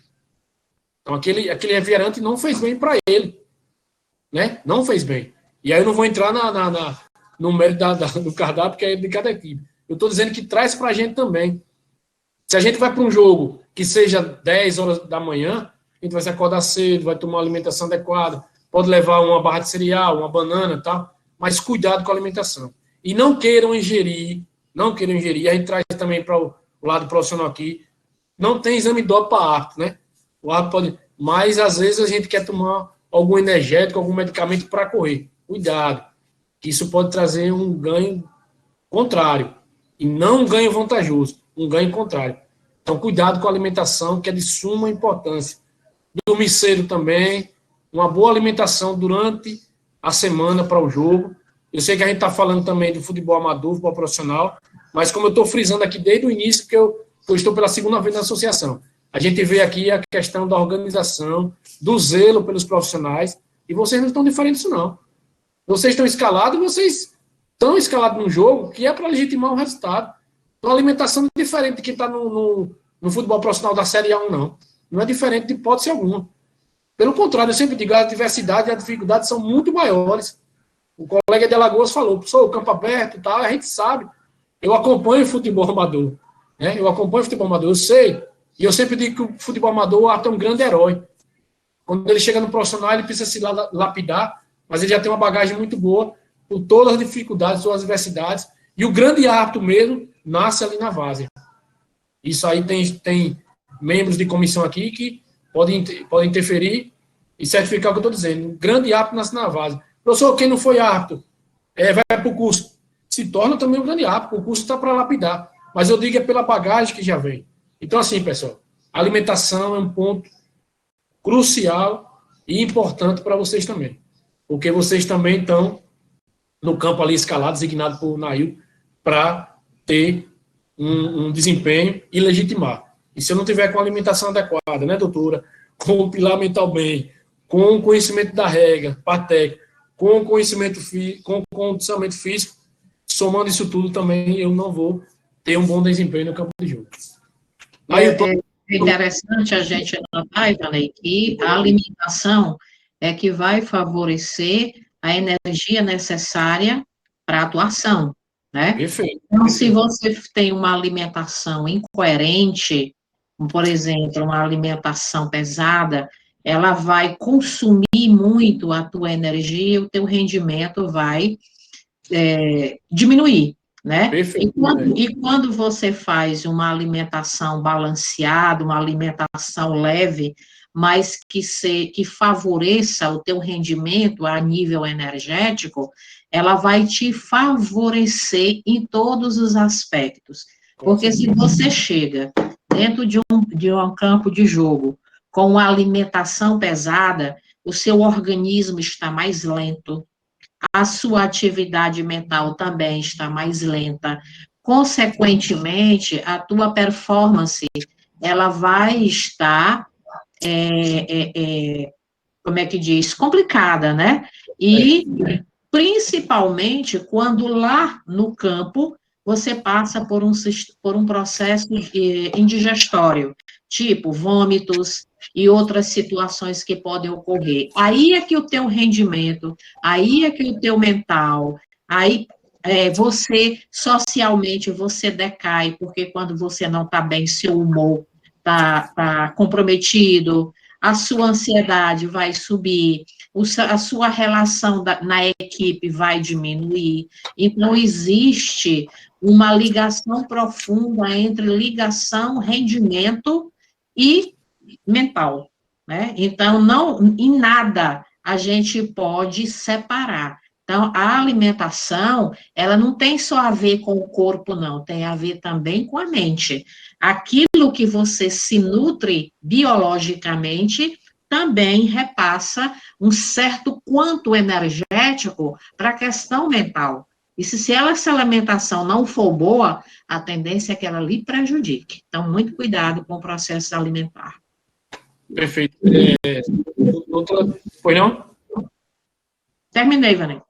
Então, aquele refrigerante não fez bem para ele. Né? Não fez bem. E aí eu não vou entrar no mérito do cardápio, que é de cada equipe. Eu estou dizendo que traz para a gente também. Se a gente vai para um jogo que seja 10 horas da manhã, a gente vai se acordar cedo, vai tomar uma alimentação adequada, pode levar uma barra de cereal, uma banana, tá? Mas cuidado com a alimentação. E não queiram ingerir, a gente traz também para o lado profissional aqui, não tem exame de doping para árbitro, né? O árbitro pode, mas às vezes a gente quer tomar algum energético, algum medicamento para correr. Cuidado, que isso pode trazer um ganho contrário, e não um ganho vantajoso, um ganho contrário. Então, cuidado com a alimentação, que é de suma importância. Dormir cedo também, uma boa alimentação durante a semana para o jogo. Eu sei que a gente está falando também de futebol amador, futebol profissional, mas como eu estou frisando aqui desde o início, porque eu estou pela segunda vez na associação, a gente vê aqui a questão da organização, do zelo pelos profissionais, e vocês não estão diferentes disso, não. Vocês estão escalados, num jogo que é para legitimar o resultado. Então, a alimentação não é diferente de quem está no futebol profissional da Série A1, não. Não é diferente de hipótese alguma. Pelo contrário, eu sempre digo, a diversidade e a dificuldade são muito maiores. O colega de Alagoas falou, sou o campo aberto e tal, a gente sabe. Eu acompanho o futebol amador. Né? Eu sei. E eu sempre digo que o futebol amador é um grande herói. Quando ele chega no profissional, ele precisa se lapidar, mas ele já tem uma bagagem muito boa por todas as dificuldades, todas as adversidades. E o grande árbitro mesmo nasce ali na várzea. Isso aí tem membros de comissão aqui que podem interferir e certificar o que eu estou dizendo. O grande árbitro nasce na várzea. Professor, quem não foi árbitro, vai para o curso. Se torna também um grande árbitro. O curso está para lapidar. Mas eu digo é pela bagagem que já vem. Então, assim, pessoal, a alimentação é um ponto crucial e importante para vocês também. Porque vocês também estão no campo ali escalado, designado por Nail, para ter um desempenho e legitimar. E se eu não tiver com a alimentação adequada, né, doutora? Com o pilar mental bem, com o conhecimento da regra, PATEC, com o conhecimento com o condicionamento físico, somando isso tudo também, eu não vou ter um bom desempenho no campo de jogo. Aí É interessante a gente notar, Ivanei, que a alimentação é que vai favorecer a energia necessária para a atuação, né? Perfeito. Então, se você tem uma alimentação incoerente, por exemplo, uma alimentação pesada, ela vai consumir muito a tua energia, o teu rendimento vai diminuir, né? E quando você faz uma alimentação balanceada, uma alimentação leve, mas que favoreça o teu rendimento a nível energético, ela vai te favorecer em todos os aspectos. Porque se você chega dentro de um campo de jogo com uma alimentação pesada, o seu organismo está mais lento, a sua atividade mental também está mais lenta. Consequentemente, a tua performance, ela vai estar como é que diz, complicada, né? E principalmente quando lá no campo você passa por um processo indigestório, tipo vômitos e outras situações que podem ocorrer. Aí é que o teu rendimento, aí é que o teu mental, aí você, socialmente, você decai, porque quando você não está bem, seu humor está comprometido, a sua ansiedade vai subir, a sua relação na equipe vai diminuir. Então, existe uma ligação profunda entre ligação, rendimento e mental, né? Então, não, em nada a gente pode separar. Então, a alimentação, ela não tem só a ver com o corpo, não, tem a ver também com a mente. Aquilo que você se nutre biologicamente também repassa um certo quanto energético para a questão mental. E se essa alimentação não for boa, a tendência é que ela lhe prejudique. Então, muito cuidado com o processo alimentar. Perfeito. Doutora, foi não? Terminei, Vanessa.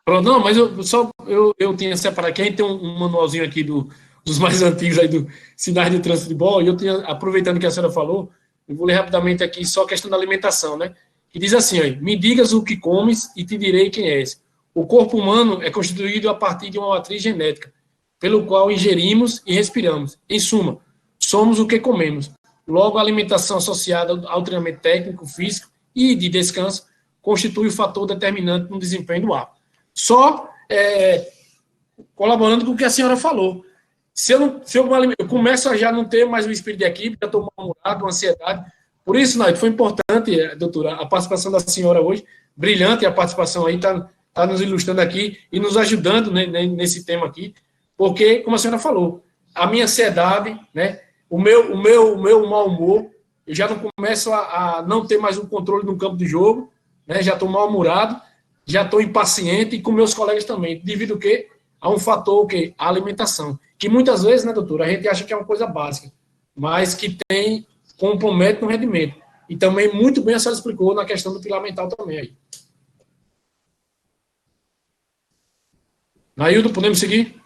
Pronto, não, mas eu tinha separado aqui, a gente tem um manualzinho aqui dos mais antigos aí do Sinais de Trânsito de Bola, e eu tinha, aproveitando que a senhora falou, eu vou ler rapidamente aqui só a questão da alimentação, né? Que diz assim, ó, me digas o que comes e te direi quem és. O corpo humano é constituído a partir de uma matriz genética, pelo qual ingerimos e respiramos. Em suma, somos o que comemos. Logo, a alimentação associada ao treinamento técnico, físico e de descanso constitui o fator determinante no desempenho do ato. Só colaborando com o que a senhora falou. Se eu começo a já não ter mais o espírito de equipe, já estou mal-humorado, uma ansiedade. Por isso, Naito, foi importante, doutora, a participação da senhora hoje, brilhante a participação aí, está nos ilustrando aqui e nos ajudando, né, nesse tema aqui, porque, como a senhora falou, a minha ansiedade, né, o meu mau humor, eu já não começo a não ter mais um controle no campo de jogo, né, já estou mal-humorado, já estou impaciente e com meus colegas também, devido ao quê? A um fator, o quê? A alimentação, que muitas vezes, né, doutora, a gente acha que é uma coisa básica, mas que compromete no rendimento. E também, muito bem, a senhora explicou na questão do pilar mental também aí. Naildo, podemos seguir?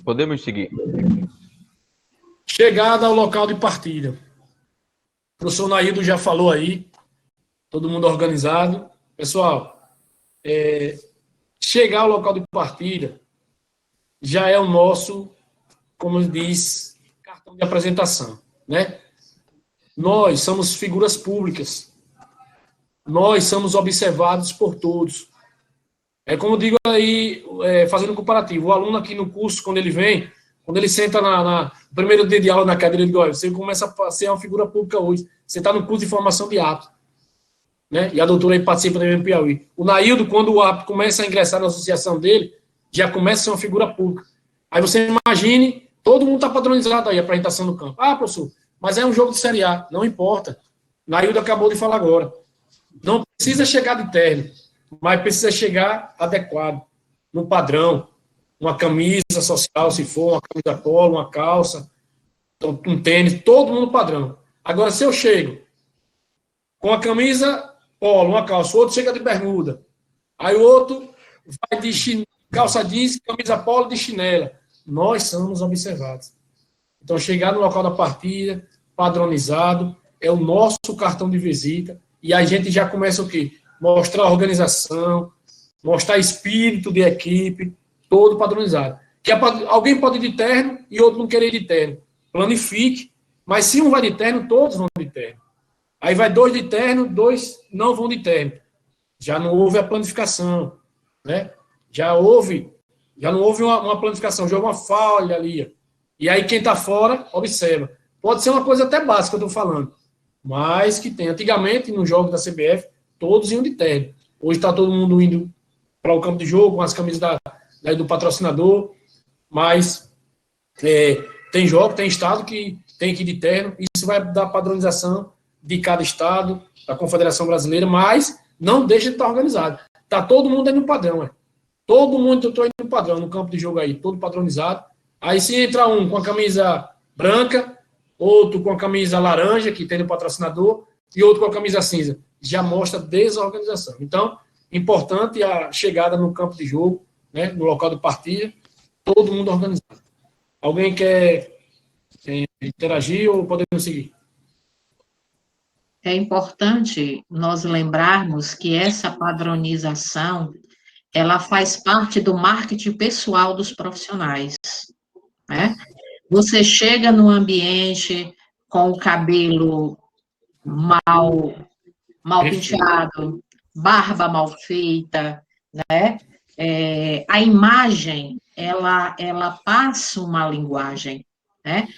Podemos seguir. Chegada ao local de partida. O professor Naildo já falou aí, todo mundo organizado. Pessoal, chegar ao local de partida já é o nosso, como diz, cartão de apresentação, né? Nós somos figuras públicas. Nós somos observados por todos. É como eu digo aí, fazendo um comparativo, o aluno aqui no curso, quando ele senta no primeiro dia de aula na cadeira, ele diz, olha, você começa a ser uma figura pública hoje, você está no curso de formação de ato, né? E a doutora aí participa também do Piauí. O Naildo, quando o ato começa a ingressar na associação dele, já começa a ser uma figura pública. Aí você imagine, todo mundo está padronizado aí, a apresentação do campo. Ah, professor, mas é um jogo de Série A, não importa. Naildo acabou de falar agora. Não precisa chegar de terno, mas precisa chegar adequado, no padrão. Uma camisa social, se for, uma camisa polo, uma calça, um tênis, todo mundo padrão. Agora, se eu chego com a camisa polo, uma calça, o outro chega de bermuda, aí o outro vai de calça jeans, camisa polo de chinela, nós somos observados. Então, chegar no local da partida, padronizado, é o nosso cartão de visita, e a gente já começa o quê? Mostrar a organização, mostrar espírito de equipe, todo padronizado. Que alguém pode ir de terno e outro não querer ir de terno. Planifique, mas se um vai de terno, todos vão de terno. Aí vai 2 de terno, 2 não vão de terno. Já não houve a planificação, né? Já não houve uma planificação, já houve uma falha ali. E aí quem está fora, observa. Pode ser uma coisa até básica, eu estou falando, mas que tem. Antigamente, no jogo da CBF, todos iam de terno. Hoje está todo mundo indo para o campo de jogo, com as camisas do patrocinador, mas tem jogo, tem estado que tem que ir de terno, isso vai dar padronização de cada estado, da Confederação Brasileira, mas não deixa de estar organizado. Está todo mundo aí no padrão, todo mundo aí no padrão, no campo de jogo aí, todo padronizado. Aí se entra um com a camisa branca, outro com a camisa laranja, que tem no patrocinador, e outro com a camisa cinza. Já mostra desorganização. Então, importante a chegada no campo de jogo, né, no local de partida, todo mundo organizado. Alguém quer interagir ou podemos seguir? É importante nós lembrarmos que essa padronização, ela faz parte do marketing pessoal dos profissionais, né? Você chega no ambiente com o cabelo mal penteado, barba mal feita, né? A imagem, ela passa uma linguagem, né?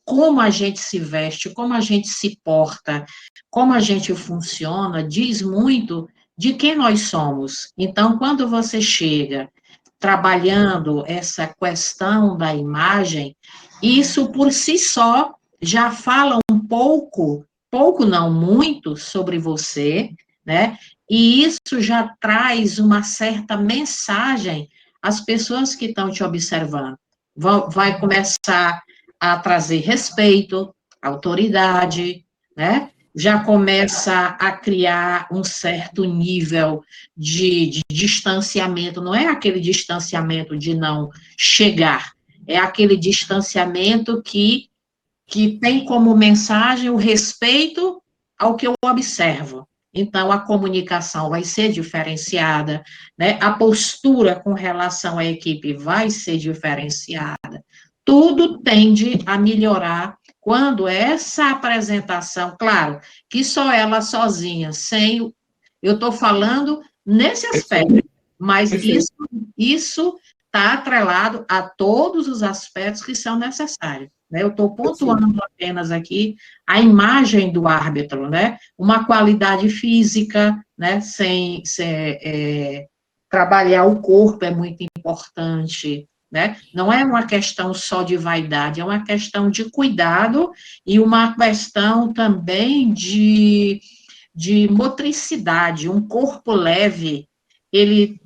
Como a gente se veste, como a gente se porta, como a gente funciona, diz muito de quem nós somos. Então, quando você chega trabalhando essa questão da imagem, isso por si só já fala um pouco não muito, sobre você, né? E isso já traz uma certa mensagem às pessoas que estão te observando. Vai começar a trazer respeito, autoridade, né? Já começa a criar um certo nível de distanciamento, não é aquele distanciamento de não chegar, é aquele distanciamento que tem como mensagem o respeito ao que eu observo. Então, a comunicação vai ser diferenciada, né? A postura com relação à equipe vai ser diferenciada. Tudo tende a melhorar quando essa apresentação, claro, que só ela sozinha, sem... Eu estou falando nesse aspecto, mas isso está atrelado a todos os aspectos que são necessários. Né? Eu estou pontuando apenas aqui a imagem do árbitro, né? Uma qualidade física, né? Trabalhar o corpo é muito importante, né? Não é uma questão só de vaidade, é uma questão de cuidado e uma questão também de motricidade. Um corpo leve, ele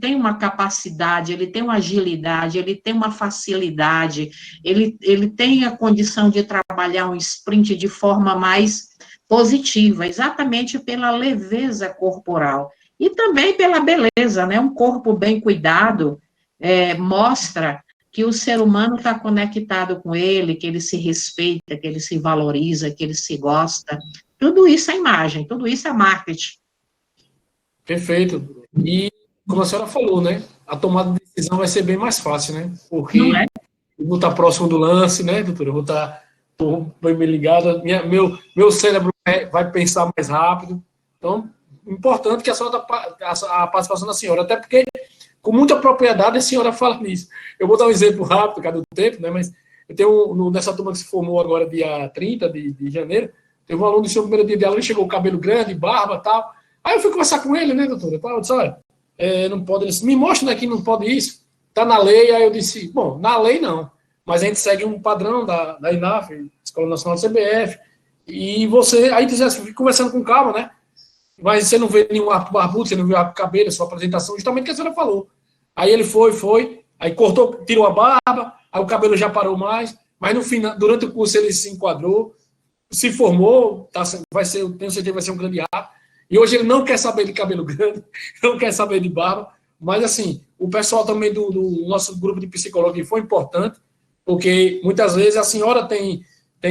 tem uma capacidade, ele tem uma agilidade, ele tem uma facilidade, ele tem a condição de trabalhar um sprint de forma mais positiva, exatamente pela leveza corporal. E também pela beleza, né? Um corpo bem cuidado mostra que o ser humano está conectado com ele, que ele se respeita, que ele se valoriza, que ele se gosta. Tudo isso é imagem, tudo isso é marketing. Perfeito. E, como a senhora falou, né? A tomada de decisão vai ser bem mais fácil, né? Porque eu vou estar próximo do lance, né, doutora? Eu vou estar bem ligado. Meu cérebro vai pensar mais rápido. Então, importante que a participação da senhora, até porque, com muita propriedade, a senhora fala nisso. Eu vou dar um exemplo rápido, cada tempo, né? Mas eu tenho, nessa turma que se formou agora, dia 30 de janeiro, teve um aluno do seu primeiro dia de aula, ele chegou com cabelo grande, barba e tal. Aí eu fui conversar com ele, né, doutora? Eu disse, olha, não pode... Ele disse, me mostra aqui, não pode isso. Está na lei. Aí eu disse, bom, na lei não. Mas a gente segue um padrão da INAF, Escola Nacional da CBF. E você... Aí você fica conversando com calma, né? Mas você não vê nenhum barbudo, você não vê a cabelo, a sua apresentação, justamente o que a senhora falou. Aí ele foi. Aí cortou, tirou a barba, aí o cabelo já parou mais. Mas no final, durante o curso ele se enquadrou, se formou, eu tenho certeza que vai ser um grande ato. E hoje ele não quer saber de cabelo grande, não quer saber de barba, mas assim, o pessoal também do nosso grupo de psicologia foi importante, porque muitas vezes a senhora tem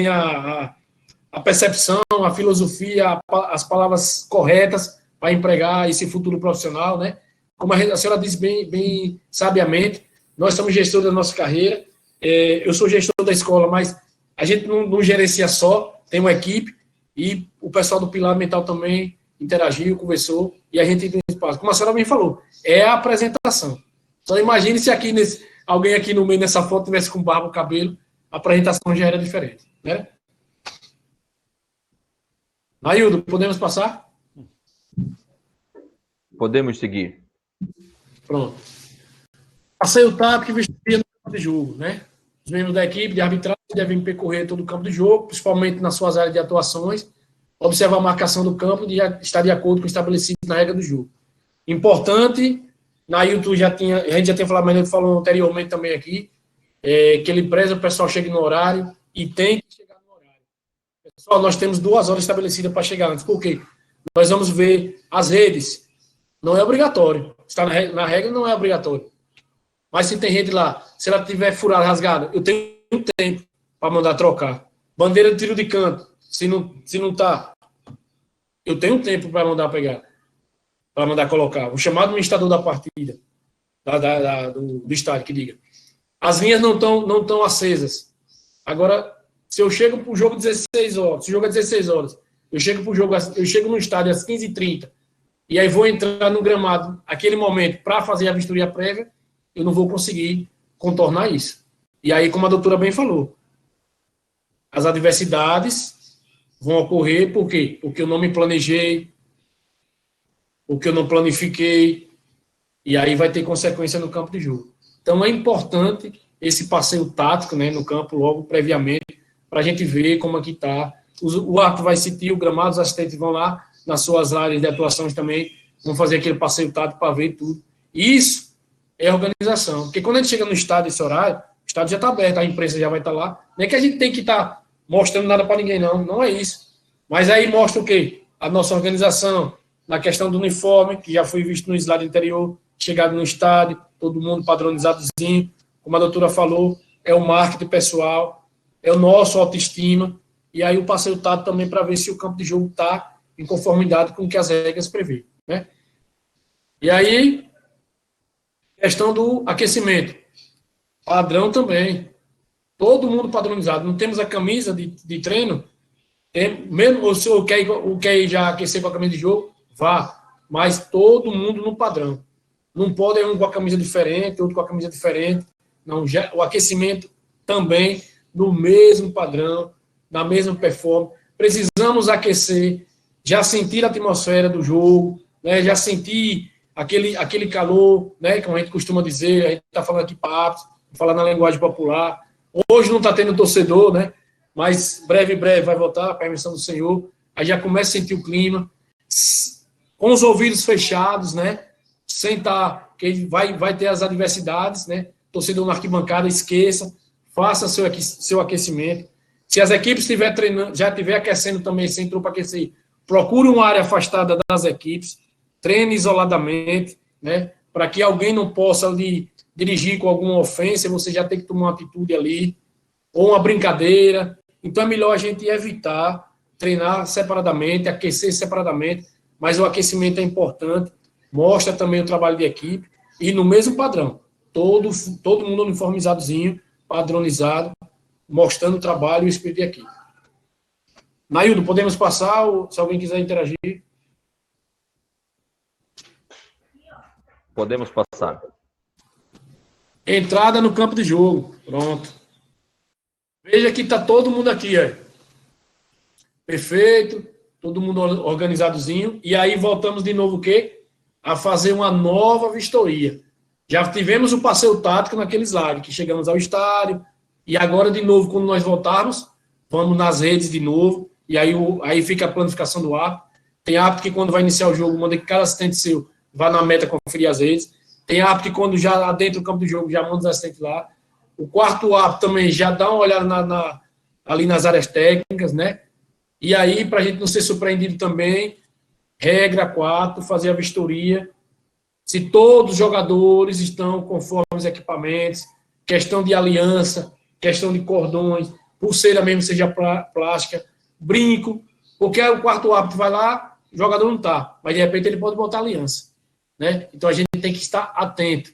a percepção, a filosofia, as palavras corretas para empregar esse futuro profissional, né? Como a senhora disse bem sabiamente, nós somos gestores da nossa carreira, eu sou gestor da escola, mas a gente não gerencia só, tem uma equipe, e o pessoal do Pilar Mental também interagiu, conversou, e a gente tem um espaço. Como a senhora bem falou, é a apresentação. Só imagine se aqui alguém aqui no meio dessa foto tivesse com barba, cabelo, a apresentação já era diferente, né? Naildo, podemos passar? Podemos seguir. Pronto. Passei o TAP que vestiria no campo de jogo, né? Os membros da equipe de arbitragem devem percorrer todo o campo de jogo, principalmente nas suas áreas de atuações, observar a marcação do campo e estar de acordo com o estabelecido na regra do jogo. Importante, Nailton a gente já tinha falado, mas ele falou anteriormente também aqui, que ele preza o pessoal chegue no horário e tem que chegar no horário. Pessoal, nós temos 2 horas estabelecidas para chegar antes. Por quê? Nós vamos ver as redes. Não é obrigatório. Está na regra, não é obrigatório. Mas se tem rede lá, se ela tiver furada, rasgada, eu tenho tempo para mandar trocar. Bandeira de tiro de canto, se não tá, eu tenho tempo para mandar pegar, para mandar colocar. O chamado administrador da partida, do estádio, que diga. As linhas não estão acesas. Agora, se eu chego para o jogo 16 horas, se o jogo é 16 horas, eu chego no estádio às 15h30, e aí vou entrar no gramado, aquele momento, para fazer a vistoria prévia, eu não vou conseguir contornar isso. E aí, como a doutora bem falou, as adversidades vão ocorrer, por quê? Porque eu não me planejei, porque eu não planifiquei, e aí vai ter consequência no campo de jogo. Então, é importante esse passeio tático, né, no campo, logo previamente, para a gente ver como aqui está. O árbitro vai sentir, o gramado, os assistentes vão lá, nas suas áreas de atuações também, vão fazer aquele passeio tático para ver tudo. Isso é organização. Porque quando a gente chega no estádio, esse horário, o estádio já está aberto, a imprensa já vai estar lá. Não é que a gente tem que estar mostrando nada para ninguém, não é isso. Mas aí mostra o quê? A nossa organização, na questão do uniforme, que já foi visto no slide anterior, chegado no estádio, todo mundo padronizadozinho, como a doutora falou, é o marketing pessoal, é o nosso autoestima, e aí o passeio tático também para ver se o campo de jogo está em conformidade com o que as regras prevê, né? E aí, questão do aquecimento. Padrão também. Todo mundo padronizado. Não temos a camisa de treino. Mesmo o senhor quer já aquecer com a camisa de jogo, vá. Mas todo mundo no padrão. Não pode um com a camisa diferente, outro com a camisa diferente. Não, o aquecimento também no mesmo padrão, na mesma performance. Precisamos aquecer, já sentir a atmosfera do jogo, né? Já sentir aquele calor, né? Como a gente costuma dizer, a gente está falando aqui papo, falando na linguagem popular. Hoje não está tendo torcedor, né? Mas breve vai voltar, a permissão do Senhor. Aí já começa a sentir o clima, com os ouvidos fechados, né? Sem estar, que vai ter as adversidades, né? Torcedor na arquibancada, esqueça, faça seu aquecimento. Se as equipes estiver treinando, já estiver aquecendo também, sem entrou para aquecer, procure uma área afastada das equipes, treine isoladamente, né? Para que alguém não possa lhe dirigir com alguma ofensa, você já tem que tomar uma atitude ali, ou uma brincadeira. Então é melhor a gente evitar treinar separadamente, aquecer separadamente, mas o aquecimento é importante, mostra também o trabalho de equipe, e no mesmo padrão, todo mundo uniformizadozinho, padronizado, mostrando o trabalho e o espírito de equipe. Naildo, podemos passar, ou, se alguém quiser interagir? Podemos passar. Entrada no campo de jogo. Pronto. Veja que está todo mundo aqui, ó. Perfeito. Todo mundo organizadozinho. E aí voltamos de novo o quê? A fazer uma nova vistoria. Já tivemos o passeio tático naquele slide, que chegamos ao estádio. E agora, de novo, quando nós voltarmos, vamos nas redes de novo. E aí fica a planificação do árbitro. Tem árbitro que, quando vai iniciar o jogo, manda que cada assistente seu vá na meta conferir as redes. Tem árbitro que, quando já dentro do campo do jogo, já manda os assistentes lá. O quarto árbitro também já dá uma olhada ali nas áreas técnicas, né? E aí, para a gente não ser surpreendido também, regra 4, fazer a vistoria. Se todos os jogadores estão conforme os equipamentos, questão de aliança, questão de cordões, pulseira mesmo seja plástica, brinco, porque o quarto árbitro vai lá, o jogador não está, mas de repente ele pode botar aliança, né? Então a gente tem que estar atento.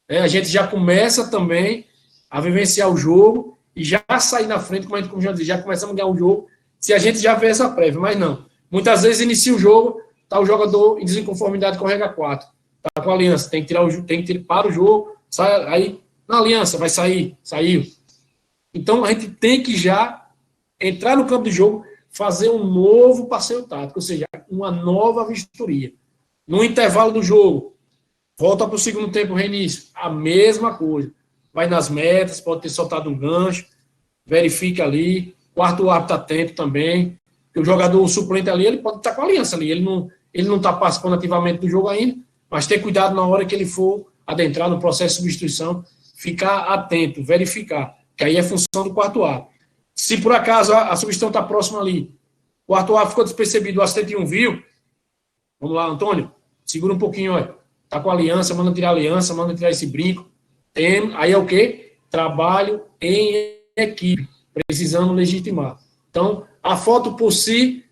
Né? A gente já começa também a vivenciar o jogo e já sair na frente, como a gente já disse, já começamos a ganhar o jogo, se a gente já vê essa prévia, mas não. Muitas vezes inicia o jogo, está o jogador em desconformidade com a regra 4, está com a aliança, tem que para o jogo, sai aí, na aliança, vai sair, saiu. Então, a gente tem que já entrar no campo de jogo, fazer um novo passeio tático, ou seja, uma nova vistoria. No intervalo do jogo, volta para o segundo tempo, reinício, a mesma coisa. Vai nas metas, pode ter soltado um gancho, verifica ali, quarto árbitro atento também, que o jogador, o suplente ali, ele pode estar com a aliança ali, ele não está participando ativamente do jogo ainda, mas ter cuidado na hora que ele for adentrar no processo de substituição, ficar atento, verificar, que aí é função do quarto árbitro. Se por acaso a substituição está próxima ali, o quarto árbitro ficou despercebido, o assistente não viu, vamos lá, Antônio, segura um pouquinho, olha, tá com a aliança, manda tirar esse brinco. Aí é o quê? Trabalho em equipe, precisando legitimar. Então, a foto por si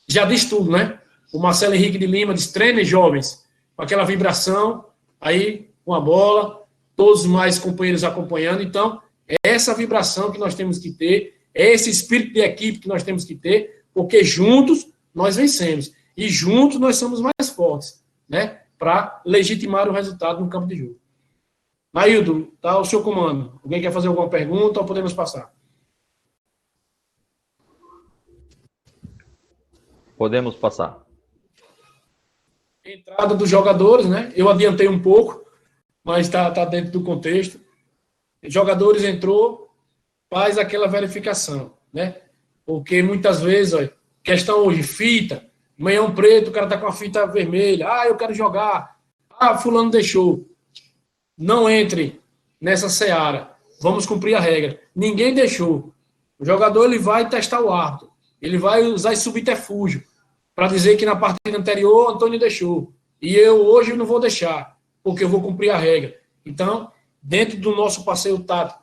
já diz tudo, né? O Marcelo Henrique de Lima diz, treinem jovens, com aquela vibração, aí com a bola, todos os mais companheiros acompanhando. Então, é essa vibração que nós temos que ter, é esse espírito de equipe que nós temos que ter, porque juntos nós vencemos. E juntos nós somos mais fortes, né? Para legitimar o resultado no campo de jogo. Naildo, tá ao seu comando. Alguém quer fazer alguma pergunta ou podemos passar? Podemos passar. Entrada dos jogadores, né? Eu adiantei um pouco, mas tá dentro do contexto. Jogadores entrou, faz aquela verificação, né? Porque muitas vezes, olha, questão hoje, fita, meião preto, o cara tá com a fita vermelha, eu quero jogar, fulano deixou. Não entre nessa seara, vamos cumprir a regra. Ninguém deixou. O jogador ele vai testar o árbitro, ele vai usar esse subterfúgio para dizer que na partida anterior Antônio deixou, e eu hoje não vou deixar, porque eu vou cumprir a regra. Então, dentro do nosso passeio tático,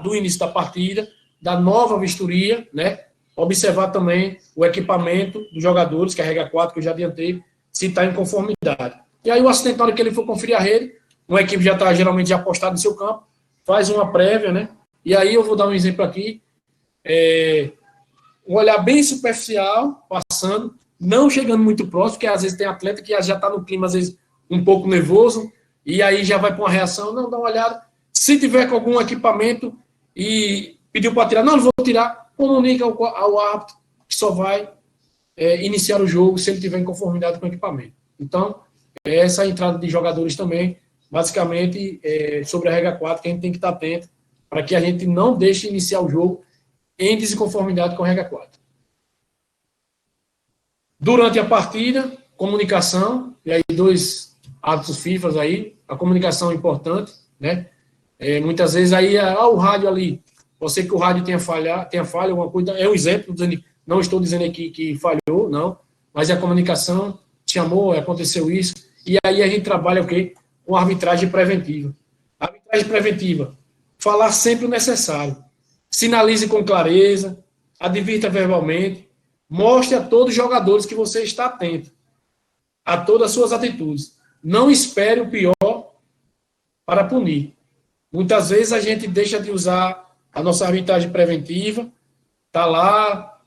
do início da partida, da nova vistoria, né, observar também o equipamento dos jogadores, que é a regra 4, que eu já adiantei, se está em conformidade. E aí o assistente, na hora que ele for conferir a rede, uma equipe já está geralmente já postada no seu campo, faz uma prévia, né, e aí eu vou dar um exemplo aqui, um olhar bem superficial, passando, não chegando muito próximo, porque às vezes tem atleta que já está no clima, às vezes, um pouco nervoso, e aí já vai para uma reação, não, dá uma olhada. Se tiver com algum equipamento e pediu para tirar, não vou tirar, comunica ao árbitro que só vai iniciar o jogo se ele tiver em conformidade com o equipamento. Então, essa entrada de jogadores também, basicamente, sobre a regra 4, que a gente tem que estar atento para que a gente não deixe iniciar o jogo em desconformidade com a regra 4. Durante a partida, comunicação, e aí 2 hábitos FIFA aí, a comunicação é importante, né? Muitas vezes aí, o rádio ali, pode ser que o rádio tenha falha, alguma coisa, é um exemplo, não estou dizendo aqui que falhou, não, mas a comunicação chamou, aconteceu isso, e aí a gente trabalha o quê? Com arbitragem preventiva. A arbitragem preventiva, falar sempre o necessário, sinalize com clareza, advirta verbalmente, mostre a todos os jogadores que você está atento a todas as suas atitudes. Não espere o pior para punir. Muitas vezes a gente deixa de usar a nossa arbitragem preventiva, está lá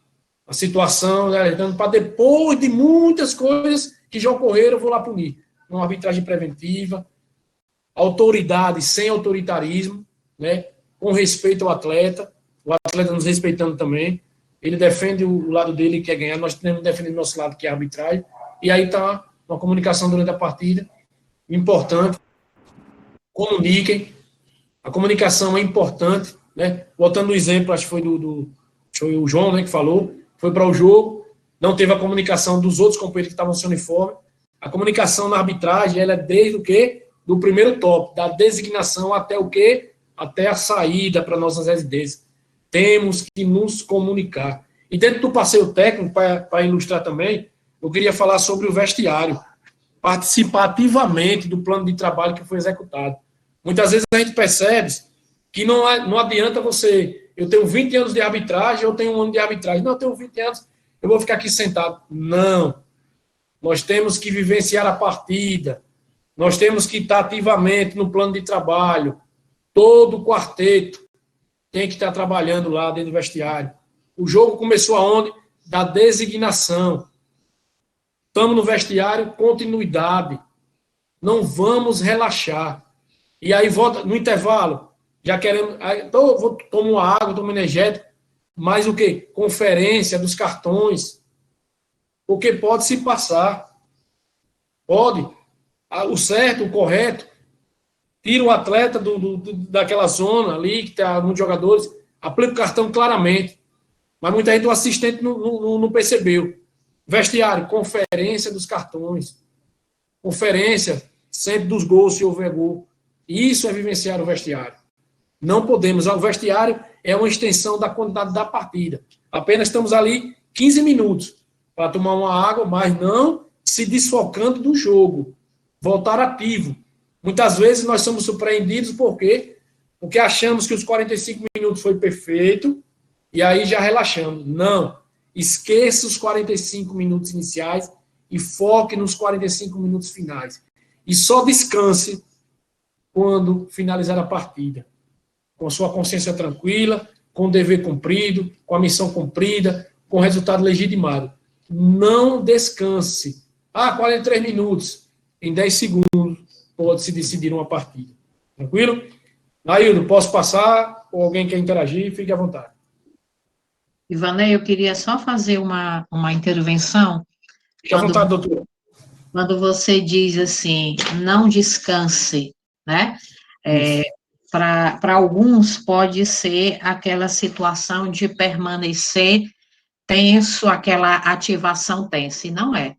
a situação, né, para depois de muitas coisas que já ocorreram, eu vou lá punir. Uma arbitragem preventiva, autoridade sem autoritarismo, né, com respeito ao atleta, o atleta nos respeitando também, ele defende o lado dele que quer ganhar, nós temos que defender o nosso lado que é a arbitragem, e aí está uma comunicação durante a partida, importante, comuniquem, a comunicação é importante, né, voltando no exemplo, acho que foi foi o João, né, que falou, foi para o jogo, não teve a comunicação dos outros companheiros que estavam sem uniforme, a comunicação na arbitragem, ela é desde o quê? Do primeiro top, da designação até o quê? Até a saída para nossas residências. Temos que nos comunicar. E dentro do passeio técnico, para ilustrar também, eu queria falar sobre o vestiário, participar ativamente do plano de trabalho que foi executado. Muitas vezes a gente percebe que não adianta eu tenho 20 anos de arbitragem, eu tenho 1 ano de arbitragem. Não, eu tenho 20 anos, eu vou ficar aqui sentado. Não. Nós temos que vivenciar a partida, nós temos que estar ativamente no plano de trabalho, todo o quarteto tem que estar trabalhando lá dentro do vestiário. O jogo começou aonde? Da designação. Estamos no vestiário, continuidade. Não vamos relaxar. E aí volta no intervalo, já queremos, tomo uma água, tomo energético, mas o quê? Conferência dos cartões. Porque pode se passar. Pode. O certo, o correto, tira o atleta daquela zona ali, que tem muitos jogadores, aplica o cartão claramente. Mas muita gente, o assistente não percebeu. Vestiário, conferência dos cartões. Conferência sempre dos gols, se houver gol. Isso é vivenciar o vestiário. Não podemos. O vestiário é uma extensão da quantidade da partida. Apenas estamos ali 15 minutos para tomar uma água, mas não se desfocando do jogo. Voltar ativo. Muitas vezes nós somos surpreendidos por quê? Porque achamos que os 45 minutos foi perfeito e aí já relaxamos. Não. Esqueça os 45 minutos iniciais e foque nos 45 minutos finais. E só descanse quando finalizar a partida. Com sua consciência tranquila, com o dever cumprido, com a missão cumprida, com o resultado legitimado. Não descanse. 43 minutos. Em 10 segundos pode-se decidir uma partida. Tranquilo? Naildo, posso passar? Ou alguém quer interagir? Fique à vontade. Ivanei, eu queria só fazer uma intervenção. Fique à vontade, doutor. Quando você diz assim, não descanse, né? Para alguns pode ser aquela situação de permanecer tenso, aquela ativação tensa, e não é.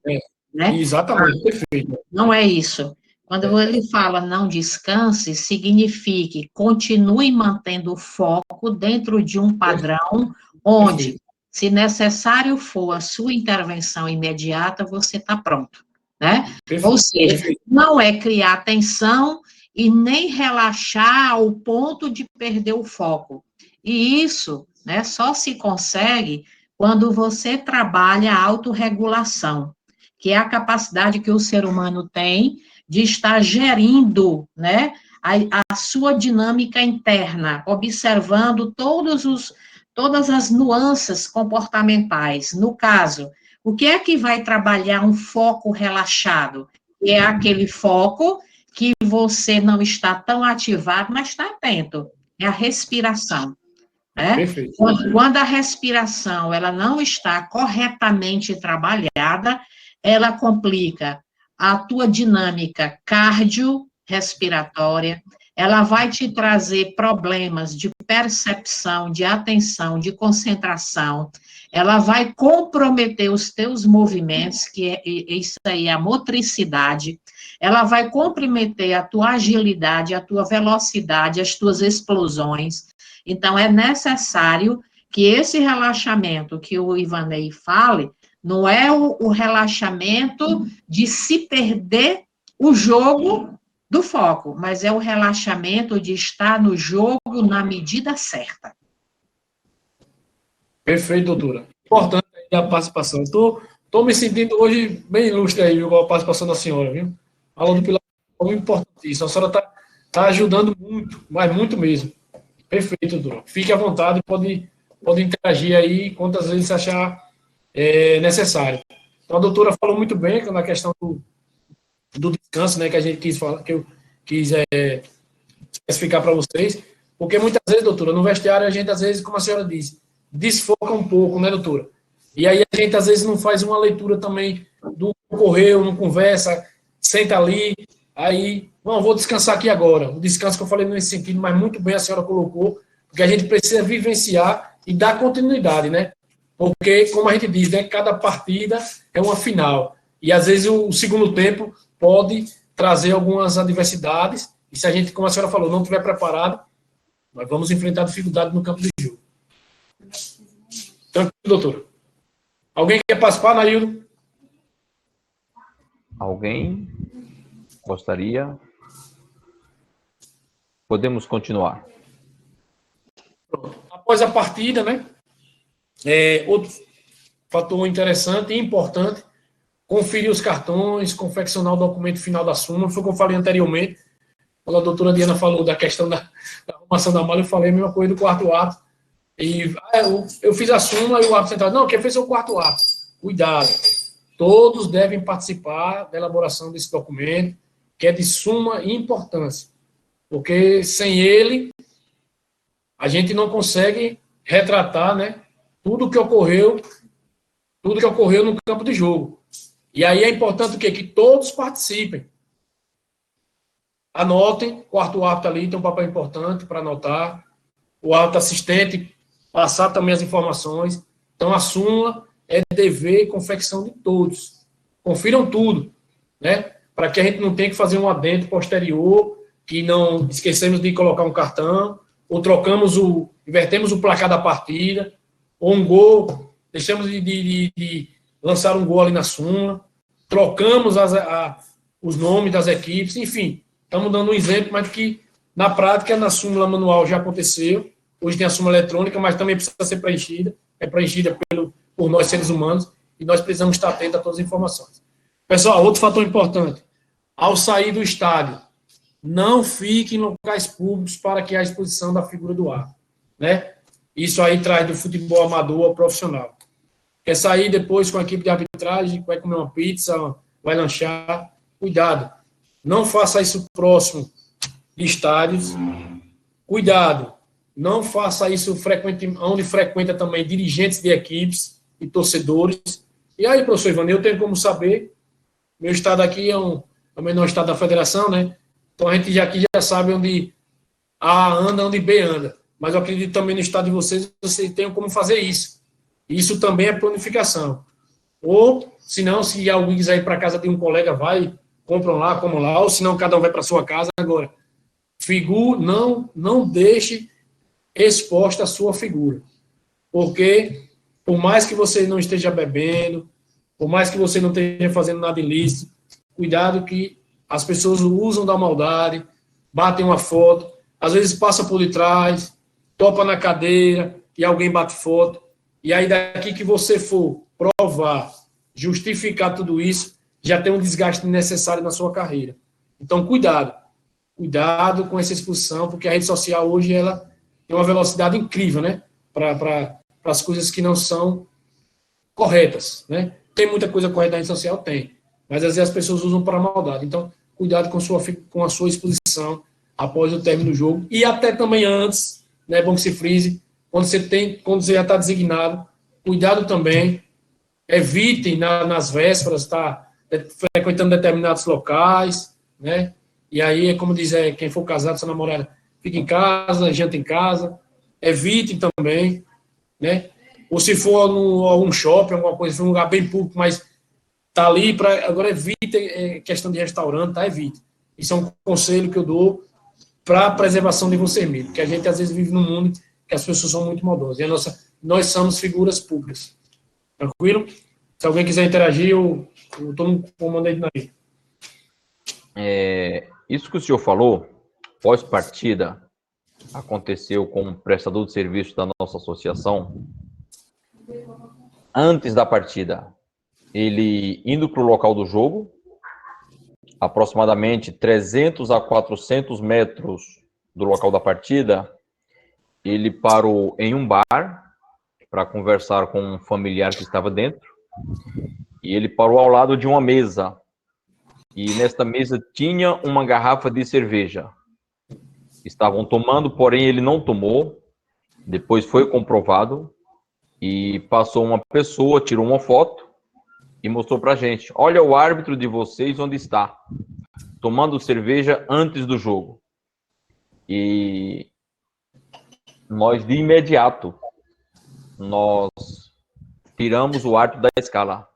Né? Exatamente, perfeito. Não é isso. Quando ele fala não descanse, significa continue mantendo o foco dentro de um padrão onde, se necessário for a sua intervenção imediata, você está pronto, né? Perfeito. Ou seja, não é criar tensão e nem relaxar ao ponto de perder o foco. E isso, né, só se consegue quando você trabalha a autorregulação, que é a capacidade que o ser humano tem de estar gerindo, né, a sua dinâmica interna, observando todas as nuances comportamentais. No caso, o que é que vai trabalhar um foco relaxado? É aquele foco que você não está tão ativado, mas está atento. É a respiração. Né? Quando a respiração ela não está corretamente trabalhada, ela complica a tua dinâmica cardiorrespiratória, ela vai te trazer problemas de percepção, de atenção, de concentração, ela vai comprometer os teus movimentos, isso aí é a motricidade, ela vai comprometer a tua agilidade, a tua velocidade, as tuas explosões. Então, é necessário que esse relaxamento que o Ivanei fale, não é o relaxamento de se perder o jogo do foco, mas é o relaxamento de estar no jogo na medida certa. Perfeito, doutora. Importante a participação. Estou me sentindo hoje bem ilustre aí, com a participação da senhora, viu? A aula do Pilar é importantíssima. A senhora está ajudando muito, mas muito mesmo. Perfeito, doutora. Fique à vontade, pode interagir aí quantas vezes achar necessário. Então, a doutora falou muito bem na questão do descanso, né, que a gente quis falar, que eu quis especificar para vocês, porque muitas vezes, doutora, no vestiário a gente, às vezes, como a senhora disse, desfoca um pouco, né, doutora? E aí a gente, às vezes, não faz uma leitura também do que ocorreu, não conversa, senta ali, aí, não, vou descansar aqui agora. O descanso que eu falei nesse sentido, mas muito bem a senhora colocou, porque a gente precisa vivenciar e dar continuidade, né? Porque, como a gente diz, né, cada partida é uma final. E, às vezes, o segundo tempo pode trazer algumas adversidades, e se a gente, como a senhora falou, não estiver preparado, nós vamos enfrentar dificuldade no campo de jogo. Tranquilo, doutor. Alguém quer participar, Naildo? Alguém gostaria? Podemos continuar. Pronto. Após a partida, né? Outro fator interessante e importante, conferir os cartões, confeccionar o documento final da súmula. Foi o que eu falei anteriormente, quando a doutora Diana falou da questão da arrumação da mala, eu falei a mesma coisa do quarto ato. E eu fiz a súmula e o árbitro central, não, quem fez é o quarto ato. Cuidado. Todos devem participar da elaboração desse documento, que é de suma importância. Porque sem ele, a gente não consegue retratar, né, tudo que ocorreu no campo de jogo. E aí é importante o quê? Que todos participem. Anotem, quarto árbitro ali tem um papel importante para anotar, o árbitro assistente passar também as informações. Então, a súmula é dever e confecção de todos. Confiram tudo, né? Para que a gente não tenha que fazer um adendo posterior que não esquecemos de colocar um cartão, ou invertemos o placar da partida, ou um gol, deixamos de lançar um gol ali na súmula, trocamos os nomes das equipes, enfim, estamos dando um exemplo, mas que na prática, na súmula manual já aconteceu, hoje tem a súmula eletrônica, mas também precisa ser preenchida, é preenchida por nós seres humanos, e nós precisamos estar atentos a todas as informações. Pessoal, outro fator importante, ao sair do estádio, não fique em locais públicos para que a exposição da figura do árbitro, né? Isso aí traz do futebol amador ao profissional. Quer sair depois com a equipe de arbitragem, vai comer uma pizza, vai lanchar, cuidado. Não faça isso próximo de estádios. Cuidado. Não faça isso onde frequenta também dirigentes de equipes e torcedores. E aí, professor Ivan, eu tenho como saber, meu estado aqui também não é o estado da federação, né? Então a gente aqui já sabe onde A anda, onde B anda. Mas eu acredito também no estado de vocês tenham como fazer isso. Isso também é planificação. Ou, se não, se alguém quiser ir para casa de um colega, vai, compram lá, como lá, ou se não, cada um vai para sua casa. Agora, não deixe exposta a sua figura. Porque, por mais que você não esteja bebendo, por mais que você não esteja fazendo nada ilícito, cuidado que as pessoas usam da maldade, batem uma foto, às vezes passa por detrás, topa na cadeira e alguém bate foto. E aí, daqui que você for provar, justificar tudo isso, já tem um desgaste necessário na sua carreira. Então, cuidado. Cuidado com essa exposição, porque a rede social hoje ela tem uma velocidade incrível, né? Para as coisas que não são corretas, né? Tem muita coisa correta na rede social? Tem. Mas às vezes as pessoas usam para maldade. Então, cuidado com a sua exposição após o término do jogo. E até também antes, né? É bom que se frise. Quando você já está designado, cuidado também. Evitem nas vésperas estar frequentando determinados locais, né? E aí, como diz quem for casado, sua namorada, fica em casa, janta em casa. Evitem também, né? Ou se for algum shopping, alguma coisa, um lugar bem público, mas tá ali agora evite questão de restaurante, tá? Evite. Isso é um conselho que eu dou para a preservação de você mesmo, porque a gente às vezes vive num mundo que as pessoas são muito maldosas. E nós somos figuras públicas. Tranquilo? Se alguém quiser interagir, eu estou no comando aí. Isso que o senhor falou, pós-partida, aconteceu com um prestador de serviço da nossa associação. Antes da partida, ele indo para o local do jogo, aproximadamente 300 a 400 metros do local da partida, ele parou em um bar para conversar com um familiar que estava dentro, e ele parou ao lado de uma mesa, e nesta mesa tinha uma garrafa de cerveja. Estavam tomando, porém ele não tomou, depois foi comprovado, e passou uma pessoa, tirou uma foto, e mostrou pra gente, olha o árbitro de vocês onde está, tomando cerveja antes do jogo. E nós, de imediato, nós tiramos o árbitro da escala.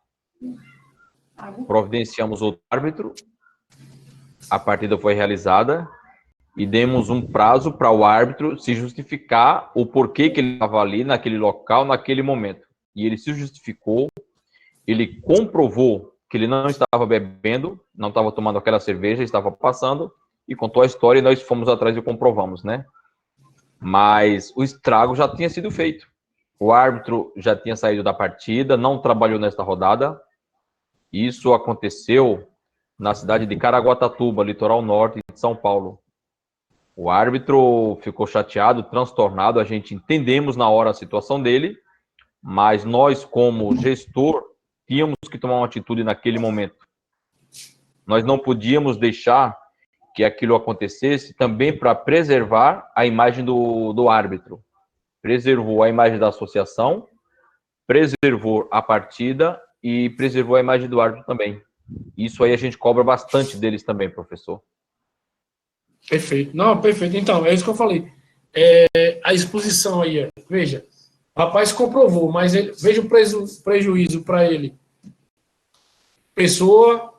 Providenciamos outro árbitro, a partida foi realizada e demos um prazo para o árbitro se justificar o porquê que ele estava ali, naquele local, naquele momento. E ele se justificou, ele comprovou que ele não estava bebendo, não estava tomando aquela cerveja, estava passando, e contou a história e nós fomos atrás e comprovamos, né? Mas o estrago já tinha sido feito. O árbitro já tinha saído da partida, não trabalhou nesta rodada. Isso aconteceu na cidade de Caraguatatuba, litoral norte de São Paulo. O árbitro ficou chateado, transtornado, a gente entendemos na hora a situação dele, mas nós, como gestor, tínhamos que tomar uma atitude naquele momento. Nós não podíamos deixar que aquilo acontecesse também para preservar a imagem do árbitro. Preservou a imagem da associação, preservou a partida e preservou a imagem do árbitro também. Isso aí a gente cobra bastante deles também, professor. Perfeito. Não, perfeito. Então, é isso que eu falei. A exposição aí, veja, o rapaz comprovou, mas veja o prejuízo para ele. Pessoa,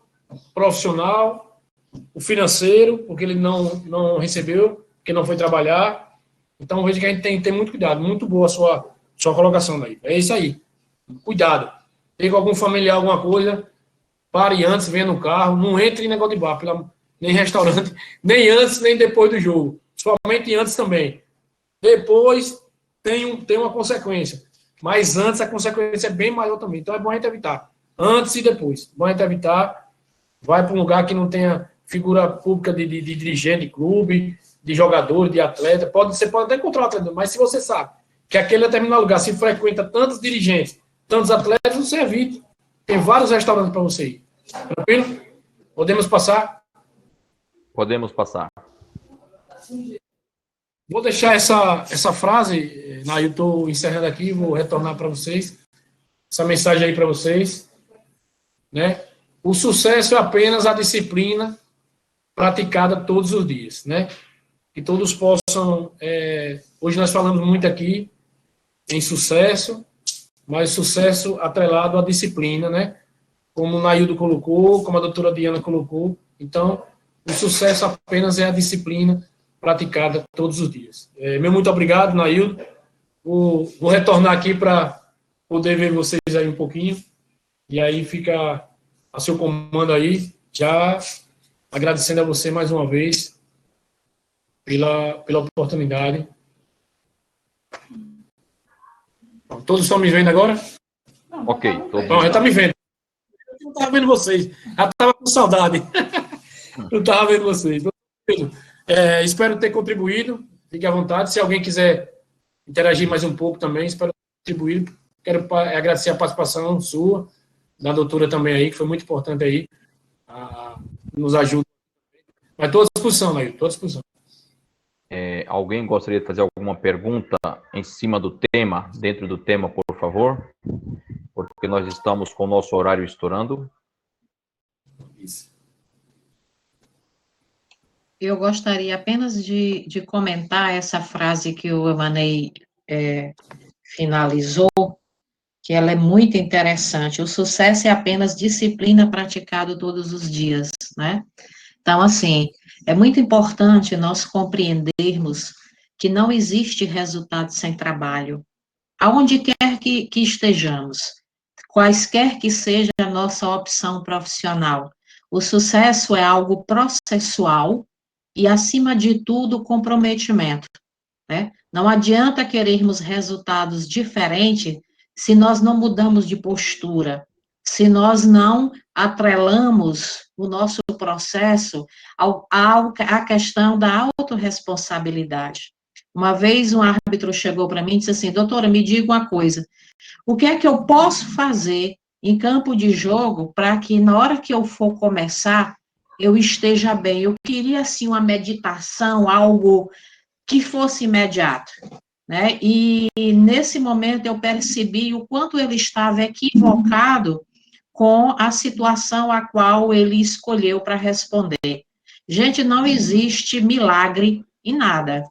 profissional, o financeiro, porque ele não recebeu, porque não foi trabalhar. Então, veja que a gente tem que ter muito cuidado. Muito boa a sua colocação, daí. É isso aí. Cuidado. Tem com algum familiar, alguma coisa, pare antes, venha no carro, não entre em negócio de bar, nem restaurante, nem antes, nem depois do jogo. Somente antes também. Depois tem uma consequência. Mas antes a consequência é bem maior também. Então é bom a gente evitar. Antes e depois. Bom a gente evitar. Vai para um lugar que não tenha figura pública de dirigente de clube, de jogador, de atleta. Você pode até encontrar um atleta, mas se você sabe que aquele determinado lugar se frequenta tantos dirigentes, tantos atletas, você evita. Tem vários restaurantes para você ir. Tranquilo? Podemos passar? Podemos passar. Vou deixar essa frase, eu estou encerrando aqui, vou retornar para vocês, essa mensagem aí para vocês, né? O sucesso é apenas a disciplina praticada todos os dias, né? Que todos possam, hoje nós falamos muito aqui em sucesso, mas sucesso atrelado à disciplina, né? Como o Naildo colocou, como a doutora Diana colocou. Então, o sucesso apenas é a disciplina praticada todos os dias. Meu muito obrigado, Naildo. Vou retornar aqui para poder ver vocês aí um pouquinho. E aí fica a seu comando aí, já agradecendo a você mais uma vez pela oportunidade. Todos estão me vendo agora? Ok. Bom, já está me vendo. Eu não estava vendo vocês. Já estava com saudade. Não estava vendo vocês. Espero ter contribuído. Fique à vontade. Se alguém quiser interagir mais um pouco também, espero ter contribuído. Quero agradecer a participação sua, da doutora também aí, que foi muito importante aí. Nos ajuda. Mas estou à disposição, Nair. Estou à disposição. Alguém gostaria de fazer alguma pergunta em cima do tema, dentro do tema, por favor? Porque nós estamos com o nosso horário estourando. Isso. Eu gostaria apenas de comentar essa frase que o Evanei finalizou, que ela é muito interessante. O sucesso é apenas disciplina praticada todos os dias, né? Então, assim, é muito importante nós compreendermos que não existe resultado sem trabalho. Aonde quer que estejamos, quaisquer que seja a nossa opção profissional, o sucesso é algo processual e, acima de tudo, comprometimento, né? Não adianta querermos resultados diferentes se nós não mudamos de postura, se nós não atrelamos o nosso processo à questão da autorresponsabilidade. Uma vez um árbitro chegou para mim e disse assim: doutora, me diga uma coisa, o que é que eu posso fazer em campo de jogo para que na hora que eu for começar, eu esteja bem? Eu queria, assim, uma meditação, algo que fosse imediato, né? E nesse momento eu percebi o quanto ele estava equivocado com a situação a qual ele escolheu para responder. Gente, não existe milagre em nada,